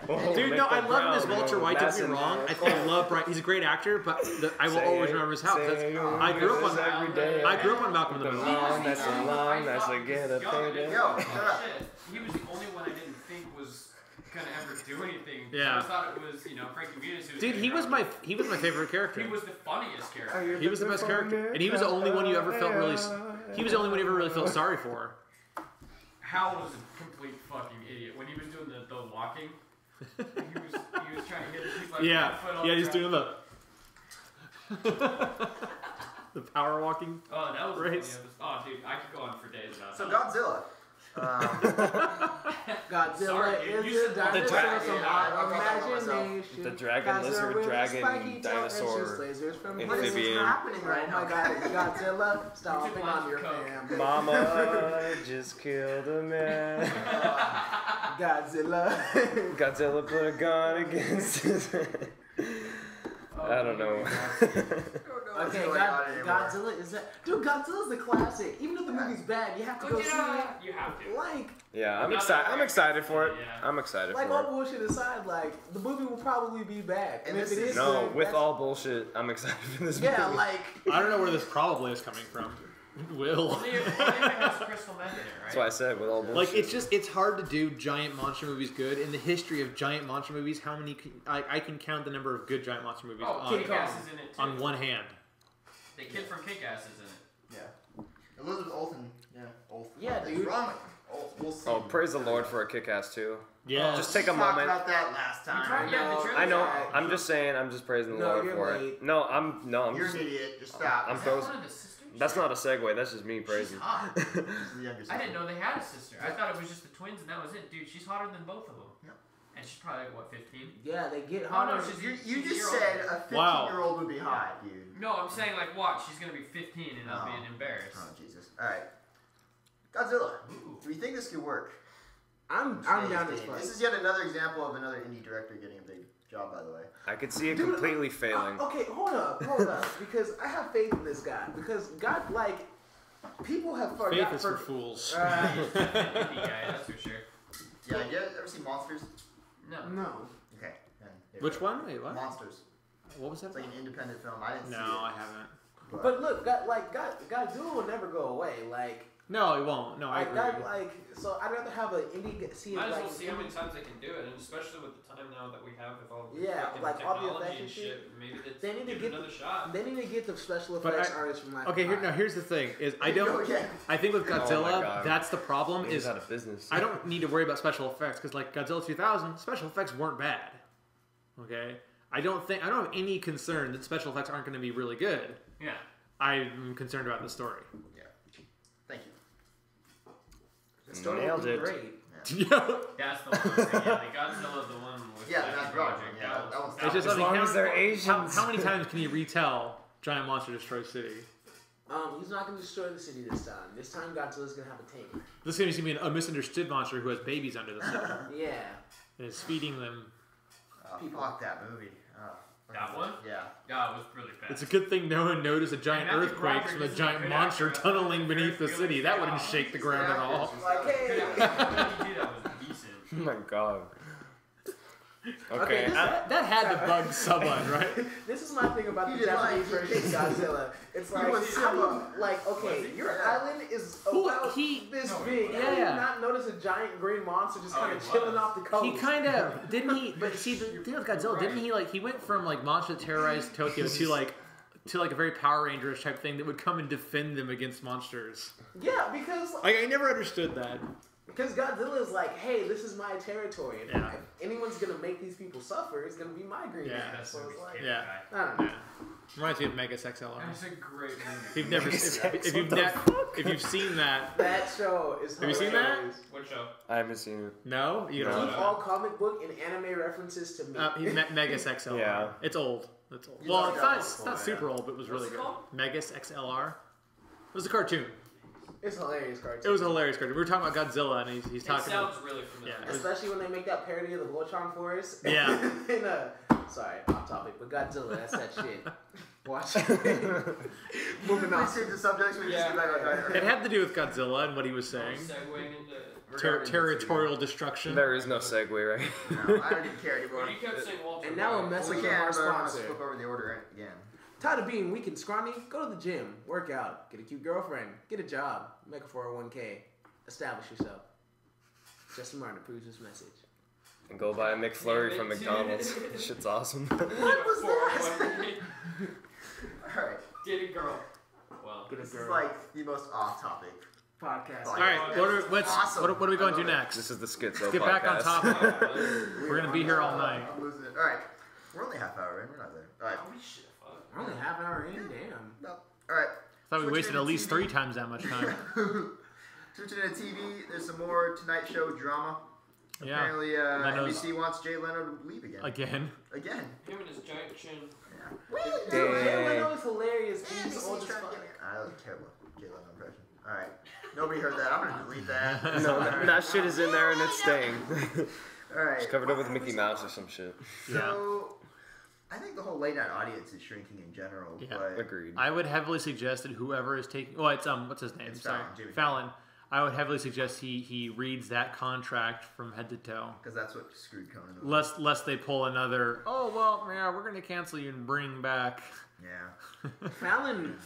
Oh, Dude, make no, the I love him as ground Walter go White. Don't nice get me and wrong. cold. I love Brian. He's a great actor, but I will always remember his house. I grew up on every day. I grew up on Malcolm in the The Middle. long, that's a long, I that's a thought get a young, payday. Yo, shut up. Shit. He was the only one I didn't think was gonna ever do anything. Yeah. I thought it was, Frankie Muniz who was Dude, gonna he go. was my favorite character. He was the funniest character. He was the best character, and he was the only one you ever felt really. He was the only one you ever really felt sorry for. Hal was a complete fucking idiot when he was doing the walking. He was trying to get his like Yeah, one foot off yeah, he's track. doing the power walking. Oh, that was race. Oh, dude, I could go on for days about So that. Godzilla. Godzilla Sorry, dude, you is a said dinosaur dragon. from Yeah, I our brought that one myself. imagination. The dragon, Godzilla lizard, with dragon, spiky tail and dinosaur, shoots lasers from What is amphibian. happening Oh right my now? god, Godzilla, stomping on your Coke. family. Mama just killed a man. Godzilla. Godzilla put a gun against his head. I don't know. Okay, Godzilla is that. Dude, Godzilla's the classic. Even if the movie's bad, you have to go see it. You have to. Like, Yeah, I'm excited. I'm excited for it. Yeah. I'm excited like for all it. bullshit aside, like the movie will probably be bad. And if this it is- is No, good, with that's- all bullshit, I'm excited for this Yeah, movie. like I don't know where this probably is coming from. Will. Only if it has crystal meth in it, right? That's why I said with all bullshit. Like it's hard to do giant monster movies good. In the history of giant monster movies, how many I can count the number of good giant monster movies Oh, on, Kick-Ass is in it too. on one hand. The kid from Kick-Ass is in it. Yeah. Elizabeth Olsen. Yeah. Olsen. Yeah, What's dude. wrong with her? We'll see. Oh, praise the Lord for a kick-ass too. Yeah. Just take a We talked moment. about that last time. tried to- Yeah, the trailer- I know. Yeah. I'm just saying. I'm just praising the No, Lord you're for late. it. No, I'm You're just. an idiot. Just stop. I'm Is that frozen. one of the sisters? That's not a segue. That's just me She's praising. hot. She's the younger sister. I didn't know they had a sister. I thought it was just the twins and that was it. Dude, she's hotter than both of them. Yep. And she's probably, what, 15? yeah, they get Oh, hotter. no, she's You she's a just year said older. a 15-year-old would be hot, dude. No, I'm saying, like, watch, she's gonna be 15 and I'll No. be embarrassed. Oh, Jesus. Alright. Godzilla. Ooh. Do we think this could work? I'm down this fight. This is yet another example of another indie director getting a big job, by the way. I could see it Dude, completely failing. Okay, hold up, because I have faith in this guy. Because God, like, people have forgotten. Faith is for fools. Indie guy, that's for sure. Yeah, you ever see Monsters? No. No. Okay. Then there you Which go. one? Wait, what? Monsters. What was that? It's like an independent film. I didn't No, see it. I haven't. But look, Godzilla will never go away. Like, No, it won't. No, I agree. so I'd rather have an indie see it Might as like. well see how many times they can do it, and especially with the time now that we have with all the Yeah, fucking like all the technology effects and and shit. maybe They need to give get it another shot. They need to get the special But effects artists from like. Okay, here's the thing: is I don't. Yeah. I think with Oh my Godzilla, God. that's the problem. He's Is out of business. I don't need to worry about special effects because like Godzilla 2000, special effects weren't bad. Okay, I don't have any concern that special effects aren't going to be really good. Yeah. I'm concerned about the story. Thank you. The story Nailed would be it. great. Yeah. That's the one. Yeah, the Godzilla's the one with Yeah, like, that's the right. project. Yeah, that one's- It's just As I mean, long how, as they're Asians. how many times can you retell Giant Monster Destroys City? He's not gonna destroy the city this time. This time, Godzilla's gonna have a tamer. This is going to be a misunderstood monster who has babies under the city Yeah. and is feeding them. Fuck that movie. That one? Yeah. Yeah, it was really bad. It's a good thing no one noticed a giant Matthew earthquake Broderick from a is a giant good monster actor. tunneling beneath the Felix city. That wouldn't Sal. shake the ground at all. Like, hey. What he did, that was decent. Oh my god. Okay, Okay. this- That had to bug someone, right? This is my thing about You the didn't Japanese like version of Godzilla. It's like, was how do Simba. you, like, okay, Was he? your Yeah. island is Who- about he- this No, big. How do you yeah. not notice a giant green monster just Oh, kind he of chilling was. off the coast? He kind of didn't he? But see, the thing with Godzilla, didn't he he went from like monster that terrorized Tokyo to like a very Power Rangers type thing that would come and defend them against monsters. Yeah, because I never understood that. Because Godzilla is like, hey, this is my territory. And Yeah. if anyone's gonna make these people suffer, it's gonna be my green Yeah. ass. So it's like, Yeah. I don't know. Yeah. Reminds me of Megas XLR. That's a great movie. If you've never, if you've seen that, That show is Have you seen that? hilarious. What show? I haven't seen it. no, you No. don't. Keep all comic book and anime references to me. Megas XLR. Yeah. It's old. It's old. You Well, talked it's about not. it It's before, not super old, but it was really What's it good. called? Megas XLR. It was a cartoon. It's hilarious cartoon. It was a hilarious cartoon. We were talking about Godzilla, and he's It talking. sounds really familiar. Yeah. Especially when they make that parody of the Voltron Forest. Yeah. Sorry, off topic, but Godzilla, that's that shit. Watch it. Moving on. Please change the subject so we can Yeah. just get back on track. It had to do with Godzilla and what he was saying. Segueing into. Territorial destruction. There is no segue, right? No, I don't even care anymore. When you kept saying Walter And now a White. message We from can, our but I'm gonna sponsor. flip over the order again. Tired of being weak and scrawny? Go to the gym, work out, get a cute girlfriend, get a job, make a 401k, establish yourself. Justin Martin approves this message. And go buy a McFlurry from McDonald's. Shit's awesome. What was that? Alright, Get a girl. Well, Get a this is girl. like the most off-topic Podcast. All right, Awesome. what are we going to do I love it. next? This is the Schizo Let's get back on podcast. topic. We're gonna be here all night. I'm losing it. Alright, we're only half hour in. We're not there. Alright. holy shit, fuck. We're only half an hour in, damn. No. Alright. I thought we Switching wasted to at least TV. 3 times that much time. Switching to TV, there's some more Tonight Show drama. Yeah. Apparently, Leno's- NBC wants Jay Leno to leave again. Again. Again. Him and his giant chin. Really? Jay Leno is hilarious. NBC's He's old as trying to fuck. get me. I don't care about Jay Leno impression. Alright. Nobody heard that. I'm gonna delete that. No, that shit is in there and it's staying. Alright. It's covered up with Mickey Mouse or some shit. So, I think the whole late night audience is shrinking in general. Yeah. But Agreed. I would heavily suggest that whoever is taking, well, it's what's his name? It's Sorry, Fallon, Jimmy Fallon. I would heavily suggest he reads that contract from head to toe, because that's what screwed Conan. lest they pull another. Oh well, yeah, we're gonna cancel you and bring back. Yeah. Fallon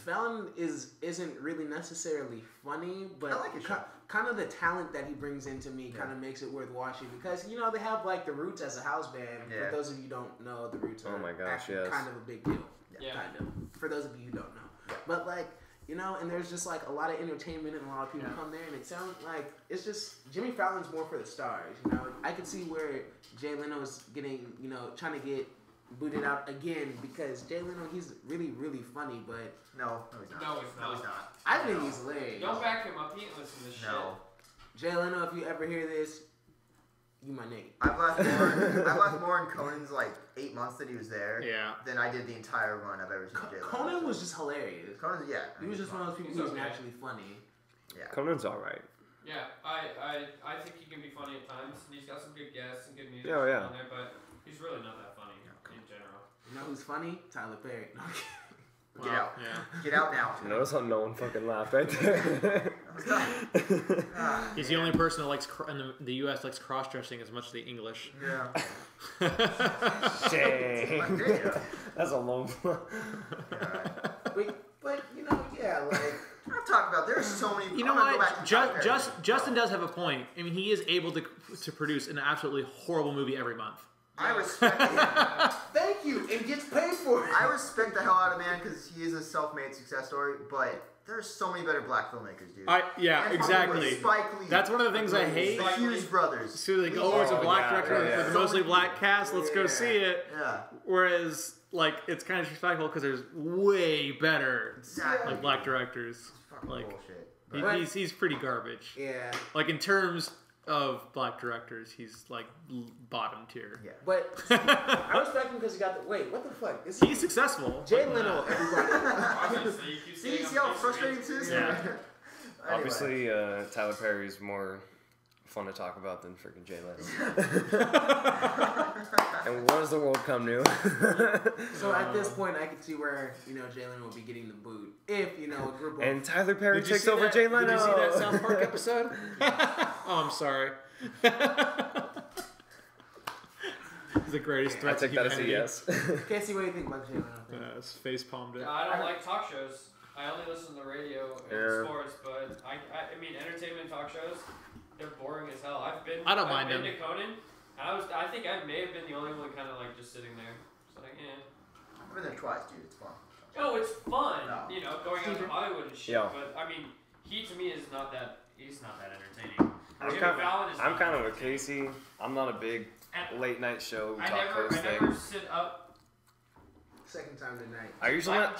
isn't really necessarily funny, but I like his show. kind of the talent that he brings into me kind of makes it worth watching because you know they have like the Roots as a house band. Yeah. For those of you who don't know, the Roots Oh are my gosh, actually yes. kind of a big deal. Yeah. Kind of. For those of you who don't know, but like. You know, and there's just like a lot of entertainment and a lot of people come there, and it sounds like it's just Jimmy Fallon's more for the stars. You know, I could see where Jay Leno's getting, you know, trying to get booted out again because Jay Leno, he's really, really funny, but No, he's not. No, he's No, not. he's not. I think he's hilarious. Don't back him up. He ain't listen to this No. Jay Leno, if you ever hear this, you my nigga. I've left more in Conan's like 8 months that he was there Yeah. than I did the entire run I've ever seen Jay Leno. Conan was just hilarious. Conan's, yeah. He was just one of those people He's who was okay. naturally funny. Yeah. Conan's alright. shit. Yeah, I think he can be funny at times, and he's got some good guests and good music Oh, yeah. on there, but he's really not that funny in general. You know who's funny? Tyler Perry. No, I'm kidding. Get out. Yeah. Get out now. Notice how no one fucking laughed right there. Ah, He's the only person that likes in the U.S. likes cross-dressing as much as the English. yeah. Dang. Yeah. That's a long one. but you know, yeah, like I'm talking about there's so many. You know I'm gonna go what? back to Tyler Perry. Justin does have a point. I mean, he is able to produce an absolutely horrible movie every month. I respect him. thank you, and gets paid for it. I respect the hell out of man because he is a self-made success story, but there's so many better black filmmakers, dude. Yeah, And exactly. Spike Lee. That's one of the things I hate. The Hughes brothers. So like, oh, it's a black director yeah. with a mostly black cast. Let's go see it. Yeah, Whereas, like, it's kind of disrespectful because there's way better exactly. like black directors. Fucking Like, bullshit. he's pretty garbage. Yeah, Like in terms of black directors, he's like bottom tier. Yeah. but I respect him because he got the wait. What the fuck? Is he He's successful. Jay Like, Leno? Everybody. Obviously, you keep See, saying see how frustrating this is? Yeah. Anyway. Obviously, Tyler Perry's more fun to talk about than freaking Jay Leno. And what does the world come to? So at this point, I could see where you know Jay Leno will be getting the boot if you know a group of And Tyler Perry Did you takes see over that? Jay Leno. Did you see that South Park episode? Oh, I'm sorry. It's the greatest I threat to take that as a humanity. yes. Can't see what you think about Jay Leno. Yeah, it's face palmed it. Yeah, I don't like talk shows. I only listen to the radio and Yeah. sports, but I mean entertainment talk shows, they're boring as hell. I've I don't mind been them. to Conan, and I think I may have been the only one kind of like just sitting there. It's like, I've been there twice, dude. It's fun. oh, it's fun, No. you know, going out to Hollywood and shit. Yeah. But I mean, he to me is not that. He's not that entertaining. I'm kind of with Casey. I'm not a big late night show talk host thing. I never sit up. Second time tonight.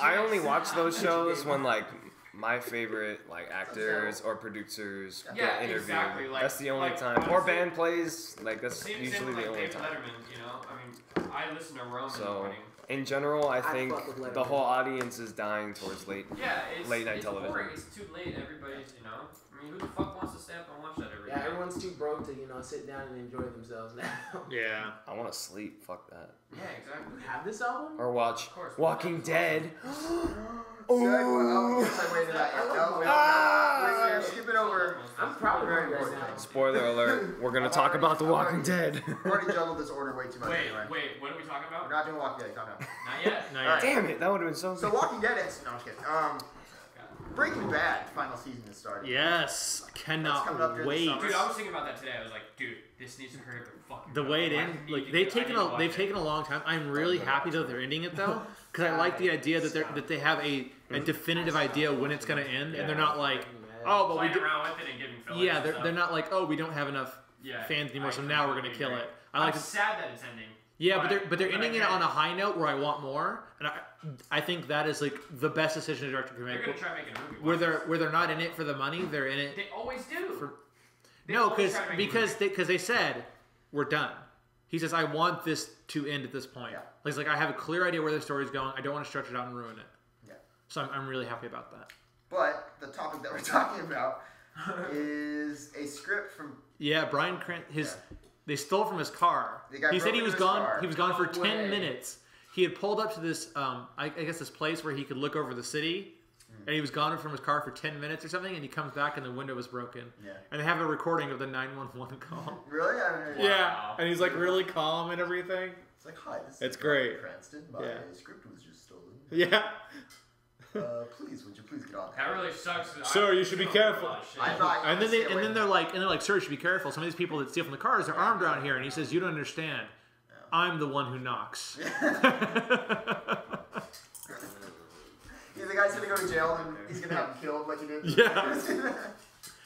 I only watch those shows when like my favorite like actors or producers get interviewed. Exactly. Like, that's the only time. Or band plays. Like that's usually the only time. Letterman, you know, I mean, I listen to Rome in the morning. In general, I think the whole audience is dying towards late night television. Boring. It's too late. Everybody's, you know. I mean, who the fuck wants to stay up and watch that every day? Yeah, everyone's too broke to, sit down and enjoy themselves now. Yeah. I want to sleep. Fuck that. Yeah, exactly. Have this album? Or watch Walking Dead. Oh, segue to that. We're skipping over. I'm probably very right now. Spoiler alert. We're going to talk about The Walking Dead. We've already juggled this order way too much anyway. Wait, what are we talking about? We're not doing Walking Dead. Calm down. Not yet? Not yet. Damn it, that would have been so good. So Walking Dead ends. No, I'm just kidding. Breaking Bad final season has started. Yes. Cannot wait. Dude, I was thinking about that today. I was like, dude, this needs to hurry up and fucking the way it ends, like they've taken a long time. I'm really happy that they're ending it though, because I like the idea that they have a definitive idea when it's gonna end, and they're not like, oh, but playing around with it and giving fillers. Yeah, they're not like, oh, we don't have enough fans anymore, so now we're gonna kill it. I'm sad that it's ending. Yeah, but they're ending it on a high note where I want more, and I think that is like the best decision a director can make. They're gonna try making a movie. Where they're not in it for the money, they're in it. They always do. Because they said we're done. He says I want this to end at this point. Yeah. He's like I have a clear idea where the story's going. I don't want to stretch it out and ruin it. Yeah. So I'm really happy about that. But the topic that we're talking about is a script from. Yeah, Bryan Cranston. They stole from his car. He said he was gone. He was gone for 10 minutes. He had pulled up to this, I guess, this place where he could look over the city, and he was gone from his car for 10 minutes or something. And he comes back, and the window was broken. Yeah. And they have a recording of the 911 call. Really? Yeah. And he's like really calm and everything. It's like, hi, this is great. Cranston. My script was just stolen. Yeah. Would you please get on? That really sucks. Sir, you should be careful. And then they're like, sir, you should be careful. Some of these people that steal from the cars are armed around here. And he says, you don't understand. I'm the one who knocks. Yeah, the guy's gonna go to jail and he's gonna have him killed like he did. Yeah.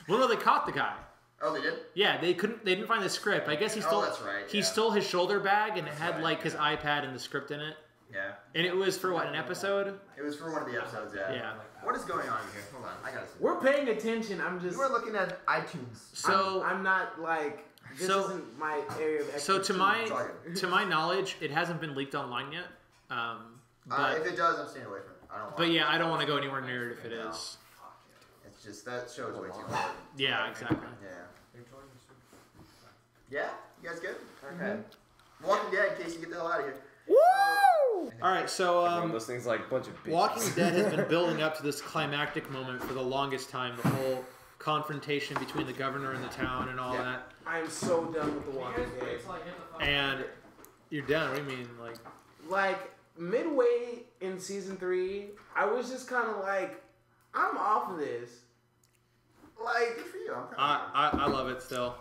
Well, no, they caught the guy. Oh, they did? Yeah, they didn't find the script. I guess he stole. Oh, that's right. He stole his shoulder bag and it had his iPad and the script in it. Yeah. And it was for what, an episode? It was for one of the episodes, yeah. Yeah. What is going on here? Hold on, I gotta see. We're paying attention. I'm just. We're looking at iTunes. So I'm not like. This isn't my area of expertise. So to my knowledge, it hasn't been leaked online yet. But if it does, I'm staying away from it. I don't. But yeah, I don't want to go anywhere near it if it is. It's just that show is way too hard. Yeah, exactly. Yeah. Yeah, you guys good? Okay. Walking Dead, in case you get the hell out of here. Woo! All right, so those things like a bunch of bitches. Walking Dead has been building up to this climactic moment for the longest time. The whole confrontation between the governor and the town and all that. I am so done with the Walking Dead. And you're done. What do you mean, like midway in season 3, I was just kind of like, I'm off of this. Like, good for you. I love it still.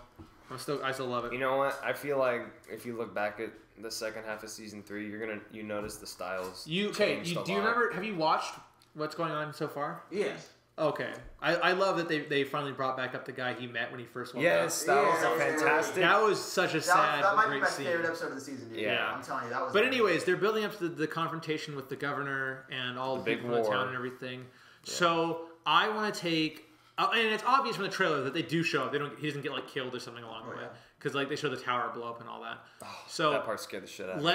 I still love it. You know what? I feel like if you look back at the second half of season 3, you notice the styles. Do you remember? Have you watched what's going on so far? Yes. Okay. I love that they finally brought back up the guy he met when he first woke up. Yes, that was fantastic. That was such a sad, that might great be my scene. favorite episode of the season, dude. Yeah. I'm telling you, that was. But anyways, they're building up to the confrontation with the governor and all the people in the town and everything. Yeah. So I want to take, and it's obvious from the trailer that they do show up. He doesn't get killed or something along the way, because they show the tower blow up and all that. Oh, so that part scared the shit out of me.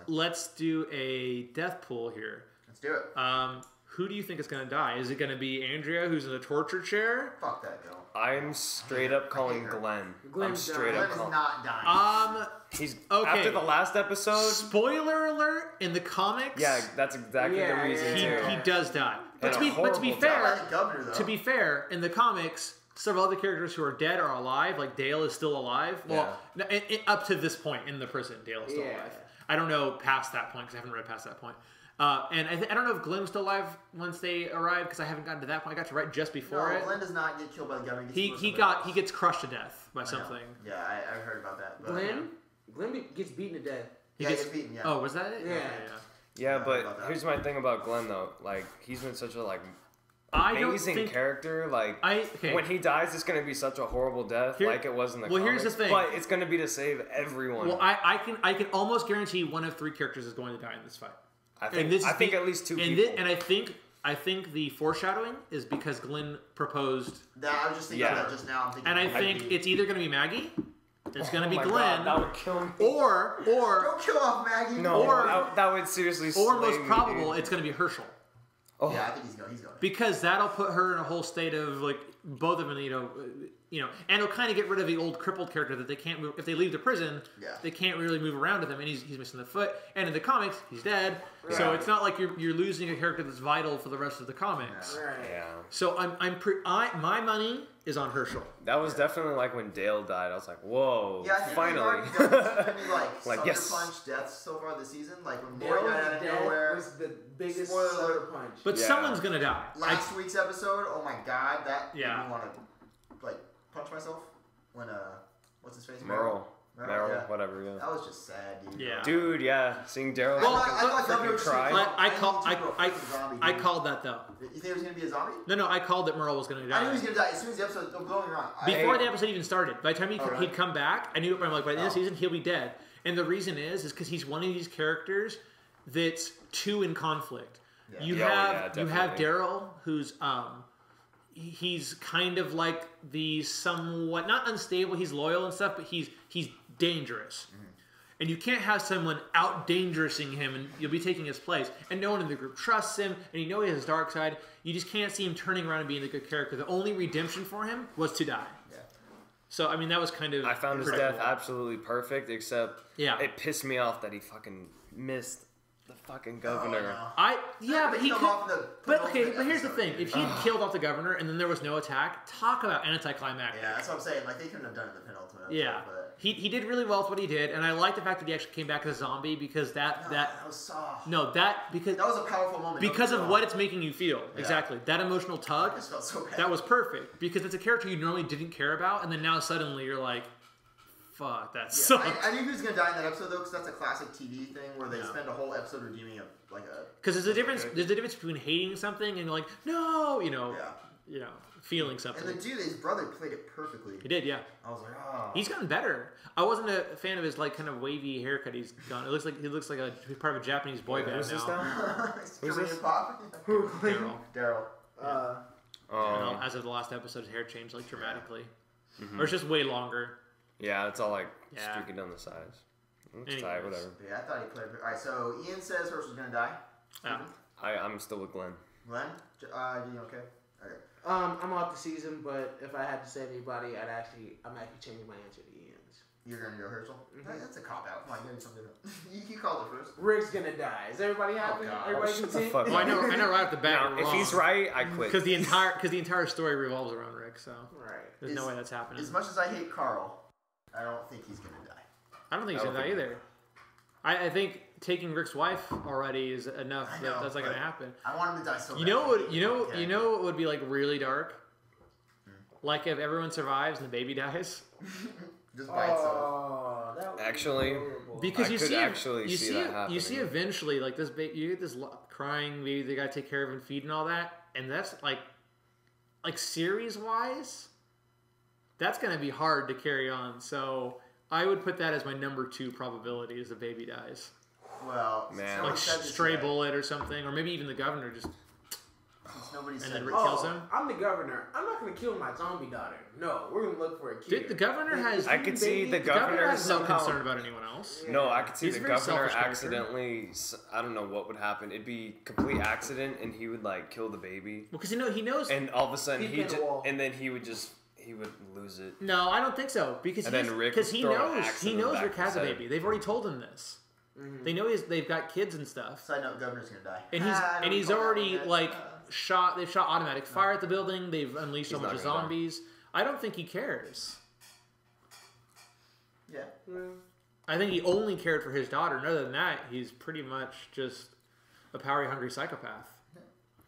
Let's do a death pool here. Let's do it. Who do you think is going to die? Is it going to be Andrea, who's in the torture chair? Fuck that girl. I'm straight up calling Glenn. Glenn is not dying. He's okay. After the last episode. Spoiler alert! In the comics. Yeah, that's exactly the reason. He does die. But to be fair, in the comics, several other characters who are dead are alive. Like Dale is still alive. Well, up to this point in the prison, Dale is still alive. I don't know past that point because I haven't read past that point. And I don't know if Glenn was still alive once they arrived because I haven't gotten to that point. I got to right just before it. Glenn does not get killed by the government. He gets crushed to death by something. Yeah, I heard about that. But Glenn gets beaten to death. He gets beaten. Yeah. Oh, was that it? Yeah. Yeah, but here's my thing about Glenn though. Like he's been such a amazing character. Like, when he dies, it's going to be such a horrible death, like it was in the comics. Here's the thing. But it's going to be to save everyone. Well, I can almost guarantee one of 3 characters is going to die in this fight. I think at least 2 people. And I think the foreshadowing is because Glenn proposed. I was just thinking of that just now. I'm thinking and I think it's either going to be Maggie, it's going to be Glenn, God, that would kill me. Or don't kill off Maggie. No, that would seriously. Or most probable, it's going to be Herschel. Oh. Yeah, I think he's going. Because that'll put her in a whole state of like both of them, and it'll kind of get rid of the old crippled character that they can't move. If they leave the prison, they can't really move around with him, and he's missing the foot. And in the comics, he's dead. Yeah. So it's not like you're losing a character that's vital for the rest of the comics. Yeah. Right. Yeah. So my money is on Herschel. That was definitely like when Dale died. I was like, whoa, finally. Like punch deaths so far this season. Like when Dale Morgan out of nowhere was the biggest sucker punch. But someone's gonna die. Last week's episode, oh my god, that made me want to like punch myself when what's his face? Merle, whatever. Yeah. That was just sad, dude. Yeah. Dude, yeah. Seeing Daryl cry. I called that though. You think it was gonna be a zombie? No, I called that Merle was gonna die. I knew he was gonna die as soon as the episode. Don't get me wrong. Before the episode even started, by the time he'd come back, I knew it. I'm like, by the end of the season, he'll be dead. And the reason is because he's one of these characters that's too in conflict. Yeah. You have Daryl, who's he's kind of like the somewhat not unstable. He's loyal and stuff, but he's dangerous. Mm-hmm. And you can't have someone out-dangerousing him and you'll be taking his place. And no one in the group trusts him, and you know he has his dark side. You just can't see him turning around and being the good character. The only redemption for him was to die. Yeah. So, I mean, that was kind of... I found his death absolutely perfect, except it pissed me off that he fucking missed the fucking governor. Oh, no. But he could... But here's the thing. If he had killed off the governor and then there was no attack, talk about anticlimactic. Yeah, that's what I'm saying. Like, they couldn't have done it in the penultimate episode. Yeah. But... He did really well with what he did, and I like the fact that he actually came back as a zombie because that was soft. Because that was a powerful moment. Because of what it's making you feel. Yeah. Exactly. That emotional tug. I just felt so bad. That was perfect because it's a character you normally didn't care about, and then now suddenly you're like, fuck, that sucks. I knew he was gonna die in that episode though, because that's a classic TV thing where they spend a whole episode redeeming a Because there's a difference. There's a difference between hating something and like no, feeling something. And the dude, his brother played it perfectly. He did, yeah. I was like, oh. He's gotten better. I wasn't a fan of his like kind of wavy haircut he's gone. He looks like he's part of a Japanese boy band now. Who's this? Pop? Daryl. As of the last episode, his hair changed like dramatically, or it's just way longer. Yeah, it's all like streaking down the sides. It's tight, whatever. Yeah, I thought he played. All right, so Ian says Herschel's gonna die. I'm still with Glenn. Glenn, are you okay? Okay. I'm off the season, but if I had to say anybody, I'm actually changing my answer to Ian's. You're gonna go Herschel? Mm-hmm. That's a cop out. Come on, you gotta do something different. You called it first. Rick's gonna die. Is everybody happy? Everybody can see? Well, I know right off the bat. If he's right, I quit. Because the entire story revolves around Rick. So there's no way that's happening. As much as I hate Carl, I don't think he's gonna die. I don't think he's gonna die either. I think taking Rick's wife already is enough. That's not gonna happen. I want him to die so bad. You know what would be like really dark? Like if everyone survives and the baby dies. Just by itself. Actually, because you see that happening. You see eventually like this baby, you get this crying baby they gotta take care of and feed and all that, and that's like series wise, that's gonna be hard to carry on. So I would put that as my number 2 probability is the baby dies. Well, man, like stray bullet or something, or maybe even the governor just. And then Rick kills him. I'm the governor. I'm not going to kill my zombie daughter. No, we're going to look for a kid. The governor has. I could see the governor has no concern about anyone else. No, I could see the governor accidentally. I don't know what would happen. It'd be complete accident, and he would like kill the baby. Well, because he knows. And all of a sudden he would lose it. No, I don't think so. Because he knows Rick has a baby. They've already told him this. Mm-hmm. They know they've got kids and stuff. Side note: Governor's gonna die. And he's already like shot. They've shot automatic fire at the building. They've unleashed a bunch of zombies. Die. I don't think he cares. Yeah. I think he only cared for his daughter. And other than that, he's pretty much just a power-hungry psychopath.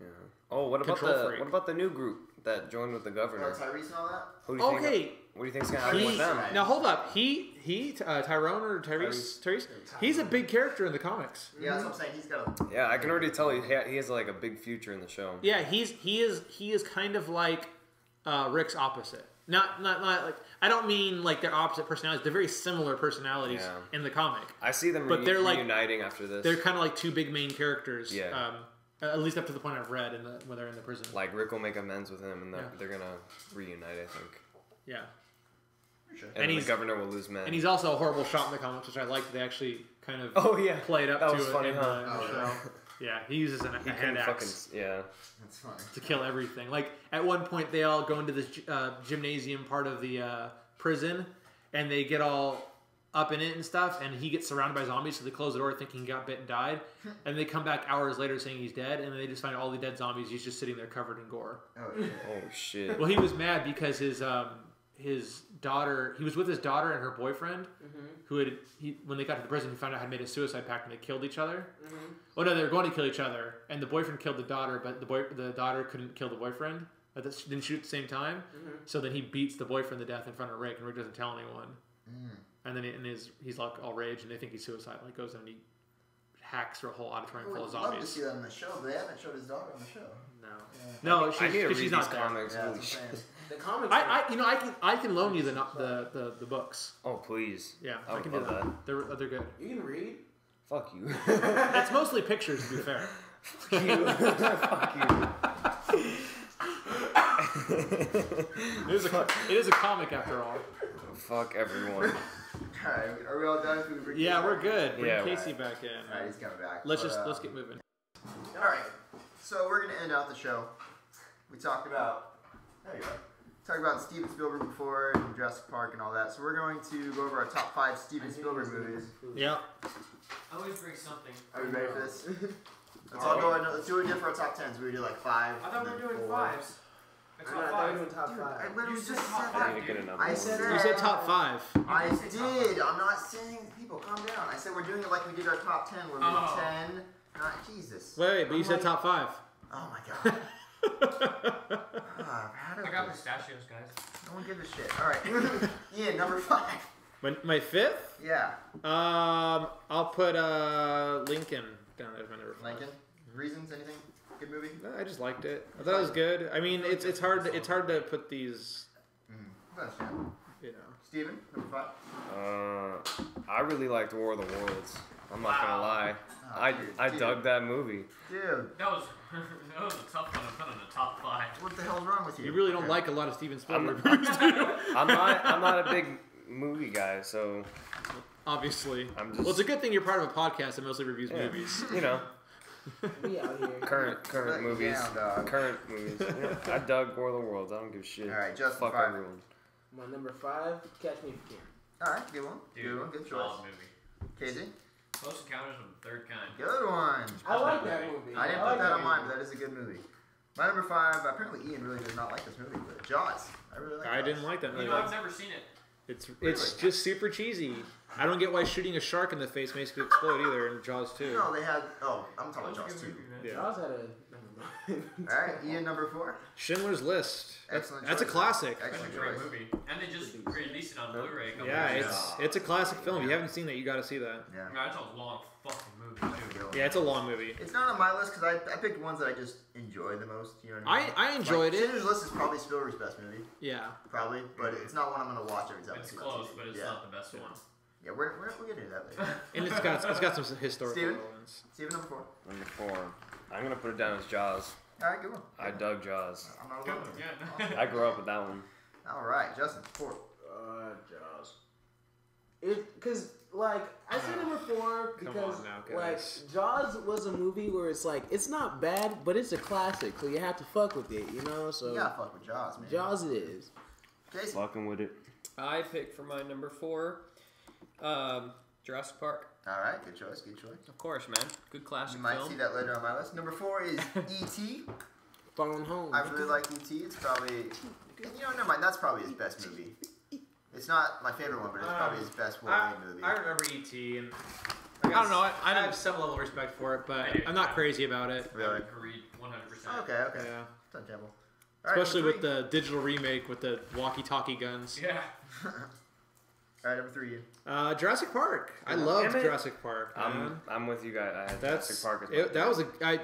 Yeah. Oh, what about the new group? that joined with the governor. Tyrese and all that? Who do you think? What do you think's gonna happen with them? Now hold up. Tyrone or Tyrese? He's a big character in the comics. Yeah, that's what I'm saying. He's got a... Yeah, I can already tell he has like a big future in the show. Yeah, he is kind of like Rick's opposite. Not like, I don't mean like they're opposite personalities. They're very similar personalities in the comic. I see them reuniting after this. They're kind of like two big main characters. Yeah. At least up to the point I've read when they're in the prison. Like Rick will make amends with him, and they're gonna reunite. I think. Yeah. Sure. And the governor will lose men. And he's also a horrible shot in the comics, which I like. They actually kind of played up that to was it funny, in huh? the show. Yeah, he uses a hand axe. That's funny. To kill everything. Like at one point, they all go into this gymnasium part of the prison, and they get all up in it and stuff, and he gets surrounded by zombies, so they close the door thinking he got bit and died, and they come back hours later saying he's dead, and they just find all the dead zombies. He's just sitting there covered in gore. Oh shit. Well, he was mad because his daughter, he was with his daughter and her boyfriend, who when they got to the prison, he found out had made a suicide pact and they killed each other. Oh no, they were going to kill each other, and the boyfriend killed the daughter, but the daughter couldn't kill the boyfriend. Didn't shoot at the same time. So then he beats the boyfriend to death in front of Rick, and Rick doesn't tell anyone. And then he's like all rage, and they think he's suicidal. He goes in and he hacks through a whole auditorium full of zombies. I'd love to see that on the show, but they haven't showed his daughter on the show. No, I need to read she's these not comics. Yeah, Holy shit. The comics. I can loan you the books. Oh please. Yeah, I can do that. They're good. You can read. Fuck you. It's mostly pictures, to be fair. Fuck you. Fuck you. It is a comic after all. Fuck everyone. Alright, are we all done? Yeah, we're good. Bring Yeah. Casey back in. Alright, he's coming back. Let's get moving. Alright, so we're going to end out the show. We talked about... There you go. Talked about Steven Spielberg before and Jurassic Park and all that. So we're going to go over our top 5 Steven Spielberg movies. Yeah. I always bring something. Are you ready for this? Let's do it again for our top 10s. We do like 5. I thought we were doing 5s. I thought we were doing top 5. I literally just said I need to get another I one. said You said top 5. I did. I'm not saying people calm down. I said we're doing it like we did our top 10. We're doing 10. Not Jesus. Wait, but you said top 5. Oh my god. I got pistachios, guys. No one gives a shit. All right. Ian, number 5. My 5th? Yeah. I'll put Lincoln down as my number 5. Lincoln. Reasons? Anything? Good movie. No, I just liked it. I thought it was good. I mean, it's hard to put these. You know. Steven, number 5. I really liked War of the Worlds. I'm not gonna lie. I dug that movie. Dude. That was a tough one to put in the top 5. What the hell's wrong with you? You really don't like a lot of Steven Spielberg movies, do you? I'm not a big movie guy, so obviously. I'm just, well, it's a good thing you're part of a podcast that mostly reviews movies. You know. We out here. Current movies. Current movies. You know, I dug War of the Worlds. I don't give a shit. Alright, Justin, fuck 5. everyone. My number 5, Catch Me If You Can. Alright, good one. Dude, good one. Good choice. solid movie. Casey? Close Encounters of the Third Kind. Good one. I like that movie. I didn't put that on mine, but that is a good movie. My number 5, apparently Ian really does not like this movie, but Jaws. I really like Jaws. I didn't like that movie. You know, I've never seen it. It's just super cheesy. I don't get why shooting a shark in the face makes it explode either in Jaws 2. No, they had... Oh, I'm talking about Jaws 2. Yeah. Jaws had a... Alright, Ian, number 4. Schindler's List. Excellent That's a choice. classic. That's a Excellent great choice. movie. And they just released it on Blu-ray a couple Yeah, years ago. it's a classic film. If you haven't seen that, you got to see that. Yeah. No, it's a long fucking movie, too. Yeah, it's a long movie. It's not on my list because I picked ones that I just enjoy the most. You know what I mean? I enjoyed it. Schindler's List is probably Spielberg's best movie. Yeah. Probably, but it's not one I'm gonna watch every time. It's I see close, it. but it's Yeah. not the best one. Yeah, we'll get into that later. And it's got some historical Steven? elements. Steven, number 4. Number 4. I'm gonna put it down as Jaws. All right, good one. I dug Jaws. I'm not Good alone. one, yeah. I grew up with that one. All right, Justin, 4. Jaws. Because, like, I say number 4 because, on now, like, guys. Jaws was a movie where it's like, it's not bad, but it's a classic, so you have to fuck with it, you know? So You gotta fuck with Jaws, man. Jaws it is. Jason. Fucking with it. I picked for my number 4, Jurassic Park. All right, good choice, good choice. Of course, man. Good classic You might film. see that later on my list. Number 4 is E.T. Phone home. I really like E.T. It's probably, you know, never mind. That's probably his best movie. It's not my favorite one, but it's probably his best Wolverine movie. I remember E.T. and I don't know. I have some level of respect for it, but I'm not crazy about it. Really? Agreed, 100%. Okay. Yeah. It's understandable. Especially with the digital remake with the walkie-talkie guns. Yeah. All right, number 3. Jurassic Park. I loved Jurassic Park. I'm with you guys. I had Jurassic Park.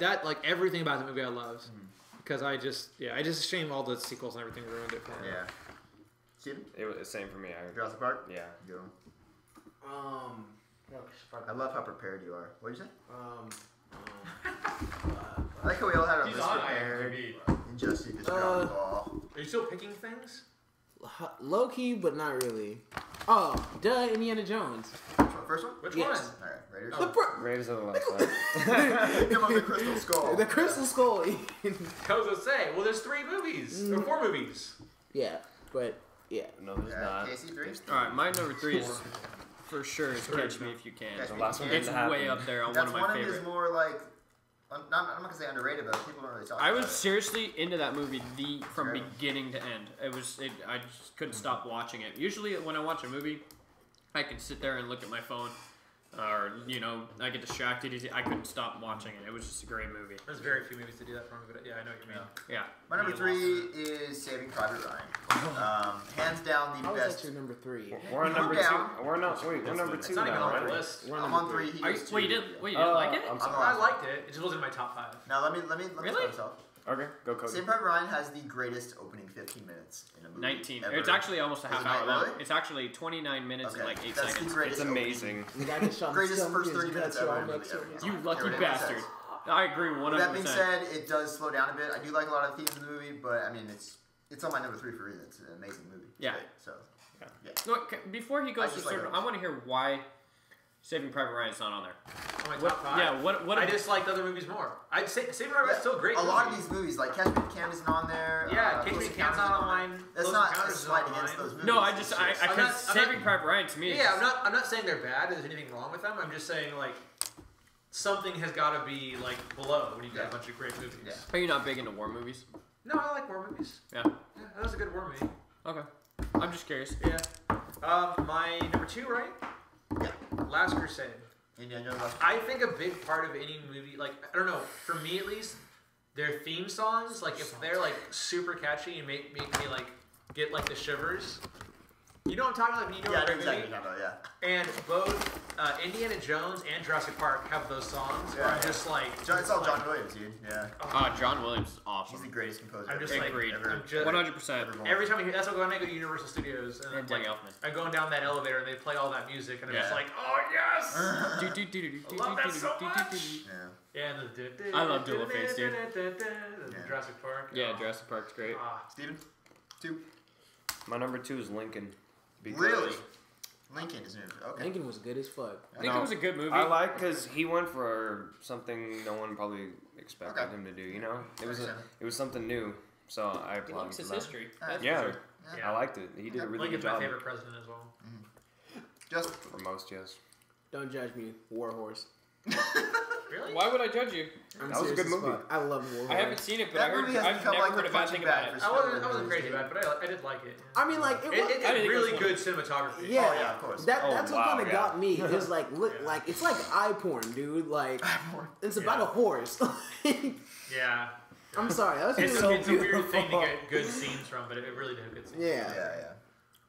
That like everything about the movie I loved. Because I just ashamed all the sequels and everything ruined it for me. Yeah. Steven? It was the same for me. Jurassic Park? Yeah. Go. I love how prepared you are. What did you say? I like how we all had our He's list on prepared. IMDb. And Jesse just dropped the ball. Are you still picking things? Low key, but not really. Oh, duh, Indiana Jones. First one? Which Yes. one? All right, Raiders. Raiders of the Lost Ark. Come on, the Crystal Skull. The Crystal Skull. I was gonna say, well, there's 3 movies or 4 movies. Yeah, but yeah. No, there's not. Casey, 3? All right, my number 3 is for sure is Catch Me If You Can. Catch The Me last If one You It's didn't happen. way up there on That's one of my his favorite. more like, I'm not gonna say underrated, but people don't really talk I about was it. seriously into that movie from Terrible. beginning to end. I just couldn't stop watching it. Usually when I watch a movie, I can sit there and look at my phone, or I get distracted. I couldn't stop watching it. It was just a great movie. There's very few movies to do that for me, but yeah, I know what you mean. Yeah. My number 3 is Saving Private Ryan. Hands down the How is best. that your number 3? We're on number down. 2. We're not. Wait, we're number 2 It's not even now, on the right? list. I'm on 3. He was 2. Wait, you didn't like it? I'm sorry. I liked it. It just wasn't in my top 5. Now let me Really? start this off. Okay, go Cody. Saving Private Ryan has the greatest opening 15 minutes in a movie. 19. Ever. It's actually almost a half Is it hour long. really? It's actually 29 minutes and like 8 That's seconds. The greatest It's amazing. The guy that shot Greatest himself first with 30 his minutes guts ever all in a movie next to ever. him. You lucky Everything bastard. says. I agree 100%. With that being said, it does slow down a bit. I do like a lot of themes in the movie, but I mean, it's on my number 3 for a reason. It's an amazing movie. It's Yeah. great, so yeah. Look, before he I goes to just like certain, it. I want to hear why Saving Private Ryan's not on there. On my What, top 5. yeah, what I just liked other movies more. I'd say Saving Private Ryan's still a great. A lot of movie. these movies, like Catch Me If You Can, isn't on there. Yeah, Catch Me Close If You Can's Encounters not isn't on mine. That's Close not a Encounters is slight on against mine. those movies. No, I It's just, I I'm cause not- Saving Private Ryan to me is Yeah, I'm not saying they're bad. There's anything wrong with them. I'm just saying like something has got to be like below when you got a bunch of great movies. Yeah. Are you not big into war movies? No, I like war movies. Yeah. Yeah, that was a good war movie. Okay. I'm just curious. Yeah. My number 2, right? Yeah. Last Crusade. Indiana Jones. I think a big part of any movie, like, I don't know, for me at least, their theme songs, like, if they're, like, super catchy and make me, like, get, like, the shivers. You know what I'm talking about? You know Yeah, I what know I'm exactly what you're talking about, And both Indiana Jones and Jurassic Park have those songs where I'm just like... yeah. It's all John Williams, dude. Yeah. John Williams is He's awesome. the greatest composer. I'm just ever. like... Agreed. I'm just, 100%. every time I hear... That's what when I go to Universal Studios. And And Danny Elfman. I'm going down that elevator and they play all that music and I'm just Yeah. like, oh, yes! I love that so much! Yeah. Yeah, and the... I love Duel of Fates, dude. Jurassic Park. Yeah, Jurassic Park's great. Steven? 2. My number 2 is Lincoln. Because Really? Lincoln is new. Okay. Lincoln was good as fuck. I think it was a good movie. I like because he went for something no one probably expected Okay. him to do. You know, it was Understand. it was something new. So I He applaud him likes for his that. history. That's Yeah. for sure. I liked it. He did a really Lincoln's good my job. favorite president as well. Just For most, yes. Don't judge me, Warhorse. Really? Why would I judge you? I'm That was a serious good as movie. fuck. I love Warhorse. I haven't seen it, but That I heard movie has I've become never like heard the a bad punching thing bag about it. for I wasn't crazy about it, but I did like it. I mean, like, It I didn't think really it was good cinematography. Yeah, Oh, yeah, of course. That's what wow, kind of yeah. got me. It's like, look, like it's like eye porn, dude. Like, it's about a horse. Yeah. I'm sorry, that was It's, so it's a beautiful. weird thing to get good scenes from, but it really did have good scenes. Yeah. Yeah.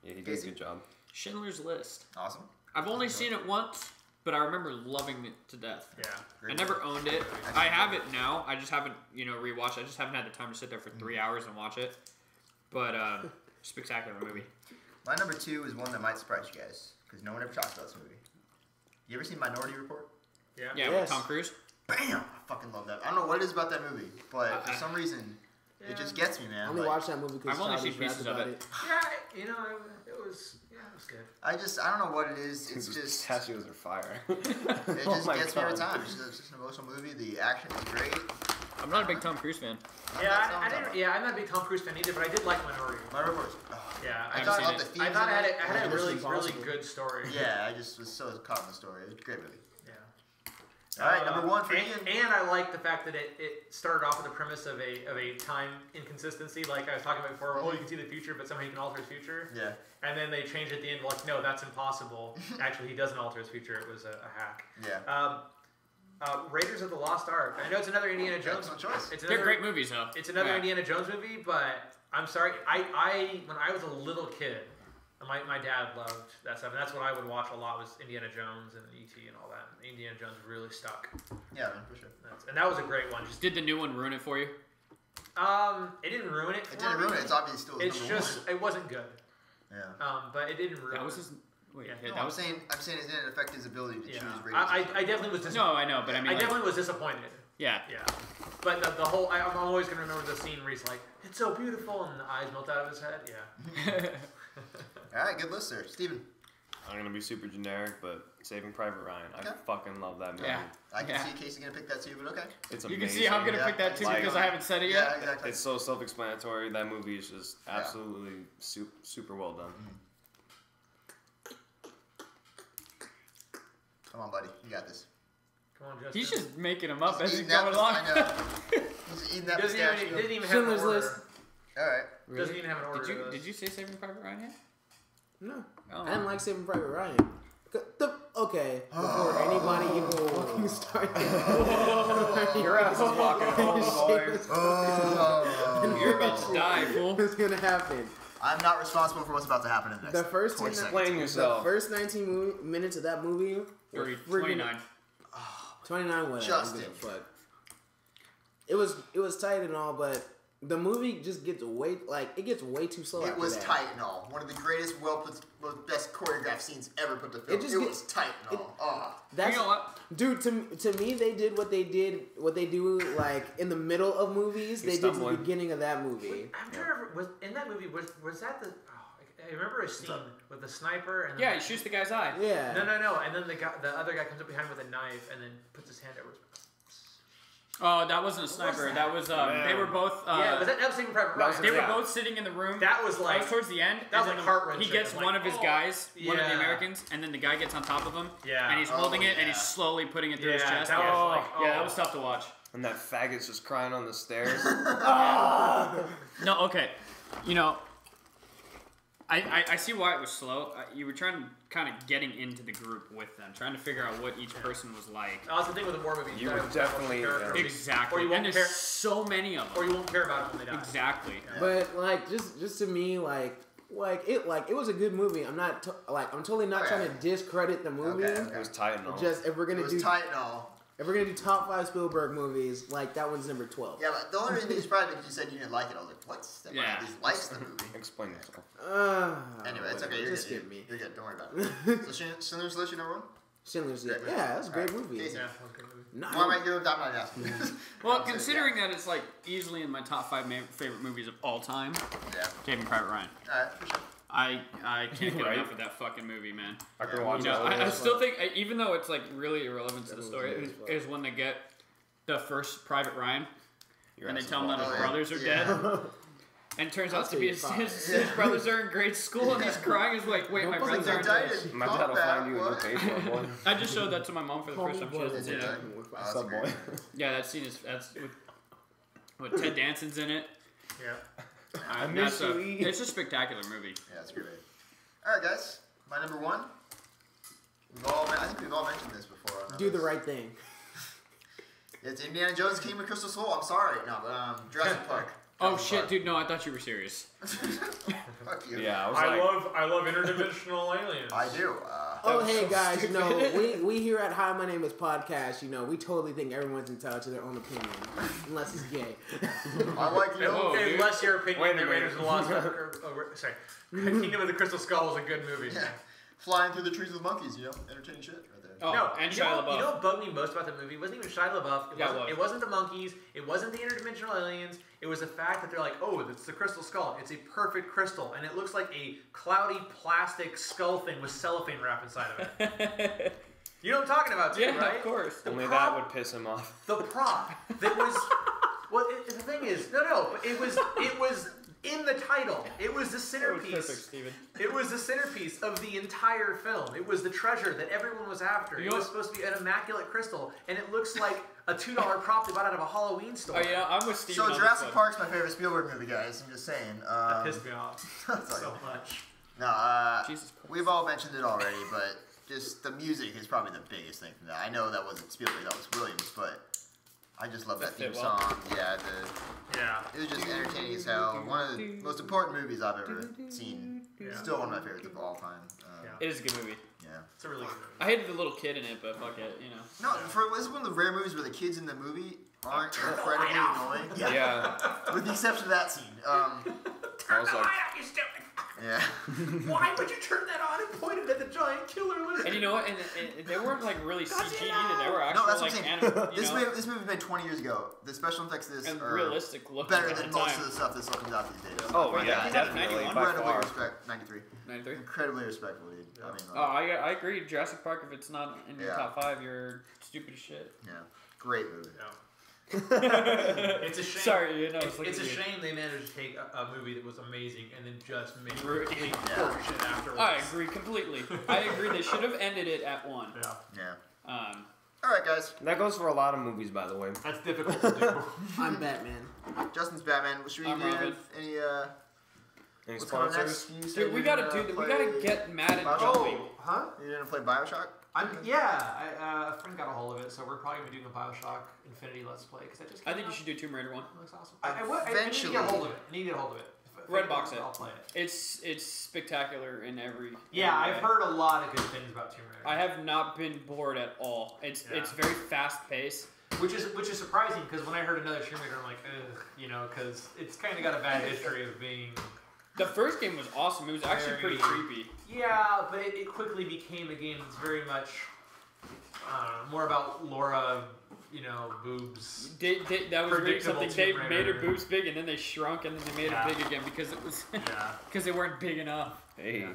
Yeah, he did a good job. Schindler's List. Awesome. I've only seen it once, but I remember loving it to death. Yeah. I never owned it. I have it now. I just haven't, rewatched it. I just haven't had the time to sit there for 3 hours and watch it. But spectacular movie. My number 2 is one that might surprise you guys because no one ever talks about this movie. You ever seen Minority Report? Yeah. Yeah, Yes. with Tom Cruise. Bam! I fucking love that. I don't know what it is about that movie, but for some reason, it just gets me, man. I only Like, watched that movie because I've only Childish seen pieces rapped of about it. Yeah, it was good. I don't know what it is. It's just, Pistachios are fire. it Oh just my gets me every God. time. It's just an emotional movie. The action is great. I'm not a big Tom Cruise fan. I'm not a big Tom Cruise fan either, but I did like Minority. Minority Report. Yeah, I haven't thought seen about it. the themes. I thought in it had a Mission really Impossible. good story. Yeah, I just was so caught in the story. It was a great movie. Yeah. All right, number 1 for and, Ian. and I like the fact that it started off with the premise of a time inconsistency, like I was talking about before. Oh, you can see the future, but somehow you can alter his future. Yeah. And then they changed at the end, like, no, that's impossible. Actually, he doesn't alter his future. It was a hack. Yeah. Raiders of the Lost Ark. I know it's another Indiana Jones choice. They're great movies, though. It's another Indiana Jones movie, but I'm sorry. I when I was a little kid, my dad loved that stuff, and that's what I would watch a lot was Indiana Jones and E.T. and all that. Indiana Jones really stuck. Yeah, man, for sure. And that was a great one. Did the new one ruin it for you? It didn't ruin it. It didn't ruin it. It's obviously still. It's just it wasn't good. Yeah. But it didn't ruin. That was his. Wait, no, I'm saying it didn't affect his ability to choose ratings. I definitely was disappointed. No, I know, but I mean, I definitely was disappointed. Yeah. Yeah. But the whole, I'm always going to remember the scene where he's like, it's so beautiful, and the eyes melt out of his head. Yeah. All right, good list, sir. Steven. I'm going to be super generic, but Saving Private Ryan. Okay. I fucking love that movie. Yeah. I can see Casey going to pick that too, but okay. It's You amazing. can see how I'm going to pick that too because I haven't said it yet. Yeah, exactly. It's so self-explanatory. That movie is just absolutely super well done. Come on, buddy. You got this. Come on, Justin. He's just making them up as he's Eating going along. I know. He's eating that pistachio. Didn't even have an Schindler's order. List. All right. Really? Doesn't even have an order. Did you say Saving Private Ryan yet? No. Oh. I didn't like Saving Private Ryan. Okay, before anybody even started. Your ass is walking home, boy. You're about to die, fool. What's gonna happen? I'm not responsible for what's about to happen in the next. The first 20 seconds. Explain yourself. The first 19 minutes of that movie. 29. 29 whatever. Justin. But it was tight and all, but the movie just gets way too slow. It after was that. tight and all. One of the greatest, best choreographed scenes ever put to film. It was tight and all. That's, You know what? Dude, to me, they did what they do like in the middle of movies. They did in the beginning of that movie. I'm trying to remember, in that movie, was that the... Oh, I remember a scene with the sniper and... Yeah, he shoots the guy's eye. Yeah. No. And then the other guy comes up behind him with a knife and then puts his hand over his... Oh, that wasn't a sniper. That was they were both. Was that Saving Private Ryan? They were both sitting in the room. That was like... That was towards the end. That was like heart-wrenching. He gets like, one of his guys, one of the yeah. Americans, and then the guy gets on top of him. Yeah. And he's holding it, and he's slowly putting it through his chest. That was like, yeah, that was tough to watch. And that faggot's just crying on the stairs. No, okay. You know, I see why it was slow. You were trying to kind of getting into the group with them, trying to figure out what each person was like. That's the thing with the war movie. You were definitely... Exactly. Or you won't and care, there's so many of them. or you won't care about it when they die. Exactly. Yeah. But like just to me it was a good movie. I'm totally not trying to discredit the movie. Okay. It was tight and all. Just if we're gonna do tight and all. If we're gonna do top 5 Spielberg movies, like that one's number 12. Yeah, but the only reason is probably because you said you didn't like it. I was like, what? Stefan at least likes the movie. Explain yourself. Anyway, it's okay. You're Just good. skip me. You're good. Don't worry about it. So Schindler's List, your number one? Schindler's List. Great movie. Yeah, that's a great movie. Casey. Yeah, that was a great movie. No, Why am I giving I'm not asking. Well, considering that it's like easily in my top 5 favorite movies of all time, Yeah. Saving Private Ryan. Alright, for sure. I can't get Right. enough of that fucking movie, man. I could Yeah. watch You know, it. I still think, even though it's like really irrelevant to the That story, movie was is when they get the first Private Ryan Your and they ass is tell him that walking his yeah. brothers are Yeah. dead. And it turns out to be his Absolutely his brothers are in grade school and he's crying. He's like, wait, my Don't brothers fucking aren't die. dead. My dad will find you a new payphone, boy. I just showed that to my mom for the first time. She Is hasn't it seen it. done? What's that's up, great. boy? Yeah, that scene is with Ted Danson's in it. Yeah. I miss you, E. It's a spectacular movie. Yeah, it's great. Alright, guys. My number one. I think we've all mentioned this before. do the right thing. It's Indiana Jones Kingdom of Crystal Skull. I'm sorry. No, but Jurassic Park. Oh Jurassic shit, Park. dude! No, I thought you were serious. Fuck you. Yeah, I was like... I love interdimensional aliens. I do. Oh, was hey so guys, you know, stupid. we here at Hi, My Name is Podcast, you know, we totally think everyone's entitled to their own opinion, unless it's gay. I like you. Whoa, Okay, dude. unless your opinion, Wait a The Raiders of the Lost minute. Ark, sorry, Kingdom of the Crystal Skull was a good movie. Yeah. Flying through the trees with monkeys, you know, entertaining shit right there. Oh, No, and you know, Shia LaBeouf. you know what bugged me most about the movie? It wasn't even Shia LaBeouf. Yeah, It wasn't the monkeys. It wasn't the interdimensional aliens. It was the fact that they're like, oh, it's the crystal skull. It's a perfect crystal. And it looks like a cloudy plastic skull thing with cellophane wrap inside of it. You know what I'm talking about, too, Yeah, right? of course. Only prop- that would piss him off. The prop that was... Well, the thing is... No, but it was in the title. It was the centerpiece. Perfect, Steven. It was the centerpiece of the entire film. It was the treasure that everyone was after. It was supposed to be an immaculate crystal, and it looks like a $2 prop they bought out of a Halloween store. Oh yeah, I'm with Steven. So on Jurassic this one. Park's my favorite Spielberg movie, guys. I'm just saying. That pissed me off so much. No, Jesus Christ. we've all mentioned it already, but just the music is probably the biggest thing from that. I know that wasn't Spielberg, that was Williams, but I just love that theme song. Yeah, it was just entertaining as hell. One of the most important movies I've ever seen. Yeah. Still one of my favorites of all time. It is a good movie. Yeah. It's a really good movie. I hated the little kid in it, but fuck it, you know. No, this is one of the rare movies where the kids in the movie aren't incredibly annoying. Yeah. With the exception of that scene. I was like, Yeah. Why would you turn that on and point it at the giant killer lizard? And you know what? And they weren't like really CG either. They were No, actually that's what like I'm animated. saying. This movie was made 20 years ago. The special effects of this And are realistic looking better at than the most time. of the stuff that's looking out these days. oh Right, yeah, he's out of definitely 91? by Incredibly far. respect 93. 93? Incredibly respectful, dude. I mean, Oh, I agree. Jurassic Park, if it's not in your Yeah. top 5, you're stupid as shit. yeah, great movie. It's a shame. Sorry, you know, It's a shame they managed to take a movie that was amazing and then just make Ruin it. complete Yeah. bullshit afterwards. I agree completely. I agree. They should have ended it at 1. Yeah, Yeah. All right, guys. That goes for a lot of movies, by the way. that's difficult to do. I'm Batman. Justin's Batman. Should we I'm have Robin. any Any what's coming sponsors? next? You said Dude, we you're gotta gonna we play gotta get Madden Bioshock? jumping. Huh? You're gonna play Bioshock? A friend got a hold of it, so we're probably gonna be doing a Bioshock Infinity Let's Play because I just. I think you should do Tomb Raider 1. It looks awesome. I need to Eventually. get a hold of it. I need to get a hold of it. If Red I box can, it. I'll play it. It's spectacular in every. Yeah, every I've way. heard a lot of good things about Tomb Raider. I have not been bored at all. It's very fast paced. Which is surprising because when I heard another Tomb Raider, I'm like, ugh, because it's kind of got a bad history of being. The first game was awesome. It was actually pretty creepy. Yeah, but it quickly became a game that's very much more about Laura, boobs. That was really Predictable something. They Tomb made her Raider. boobs big, and then they shrunk, and then they made Yeah. her big again because it was Yeah. because they weren't big enough. Hey.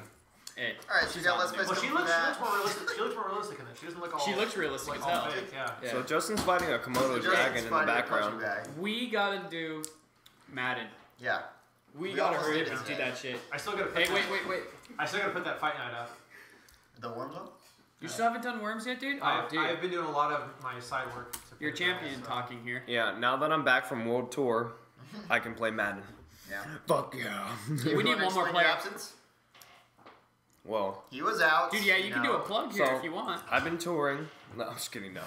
Hey, All right, so you got Let's Play Well, she coming looks for that. more realistic. She looks more realistic in it. She doesn't look all. She looks realistic like as all hell. fake. Yeah. Yeah. So Justin's fighting a Komodo Justin's dragon in the fighting a background. punching bag. We gotta do Madden. Yeah. We We gotta almost hurry did up it and do today. that shit. I still gotta. Put Hey, that, wait. I still gotta put that fight night up. The Worm Zone? You still haven't done Worms yet, dude? I've dude. been doing a lot of my side work. to You're put it champion up, so. talking here. Yeah, now that I'm back from World Tour, I can play Madden. Yeah. Fuck yeah. We need one more player. Absence? Well, He was out. Dude, yeah, you can do a plug here So- if you want. I've been touring. No, I'm just kidding. No,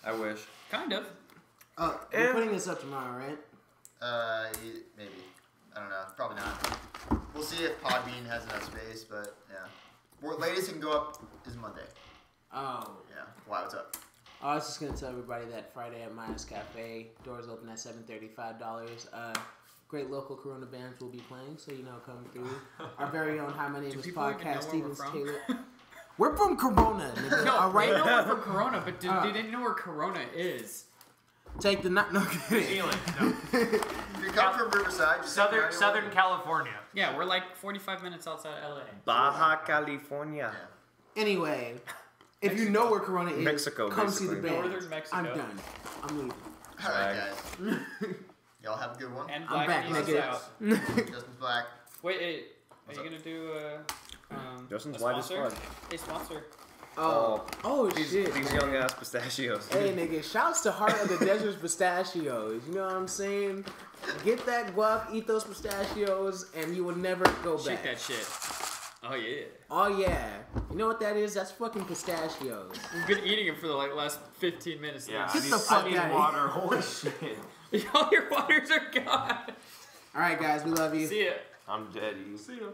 I wish. Kind of. We're putting this up tomorrow, right? Maybe. I don't know. Probably not. We'll see if Podbean has enough space, but yeah. Latest it can go up is Monday. Oh. Yeah. Why? What's up? I was just gonna tell everybody that Friday at Minus Cafe, doors open at $7:35. Great local Corona bands will be playing, so come through. Our very own Hi, My Name is people even know Podcast, where we're Steven from? Taylor. We're from Corona, nigga. No, all right. they know we're from Corona, but do they know where Corona is? Take the no New kidding. Zealand. No. If you come from Riverside, just Southern California. Yeah, we're like 45 minutes outside LA. Baja California. Anyway, if you know where Corona is, Mexico, come see the basically. band. Northern Mexico. I'm done. I'm leaving. All right, guys. Y'all have a good one. And I'm Black back, News is nigga. out. Justin's black. Wait, are you What's up? gonna do Justin's a white as sponsor? fuck. A sponsor. Oh shit. These young ass pistachios. Hey nigga, shouts to Heart of the Desert pistachios. You know what I'm saying? Get that guac, eat those pistachios, and you will never go back. Shake that shit. Oh yeah. Oh yeah. You know what that is? That's fucking pistachios. We've been eating it for the last 15 minutes. Yeah, Get the fuck out of here. Holy shit. All your waters are gone. Alright guys, we love you. See ya. I'm dead. See ya.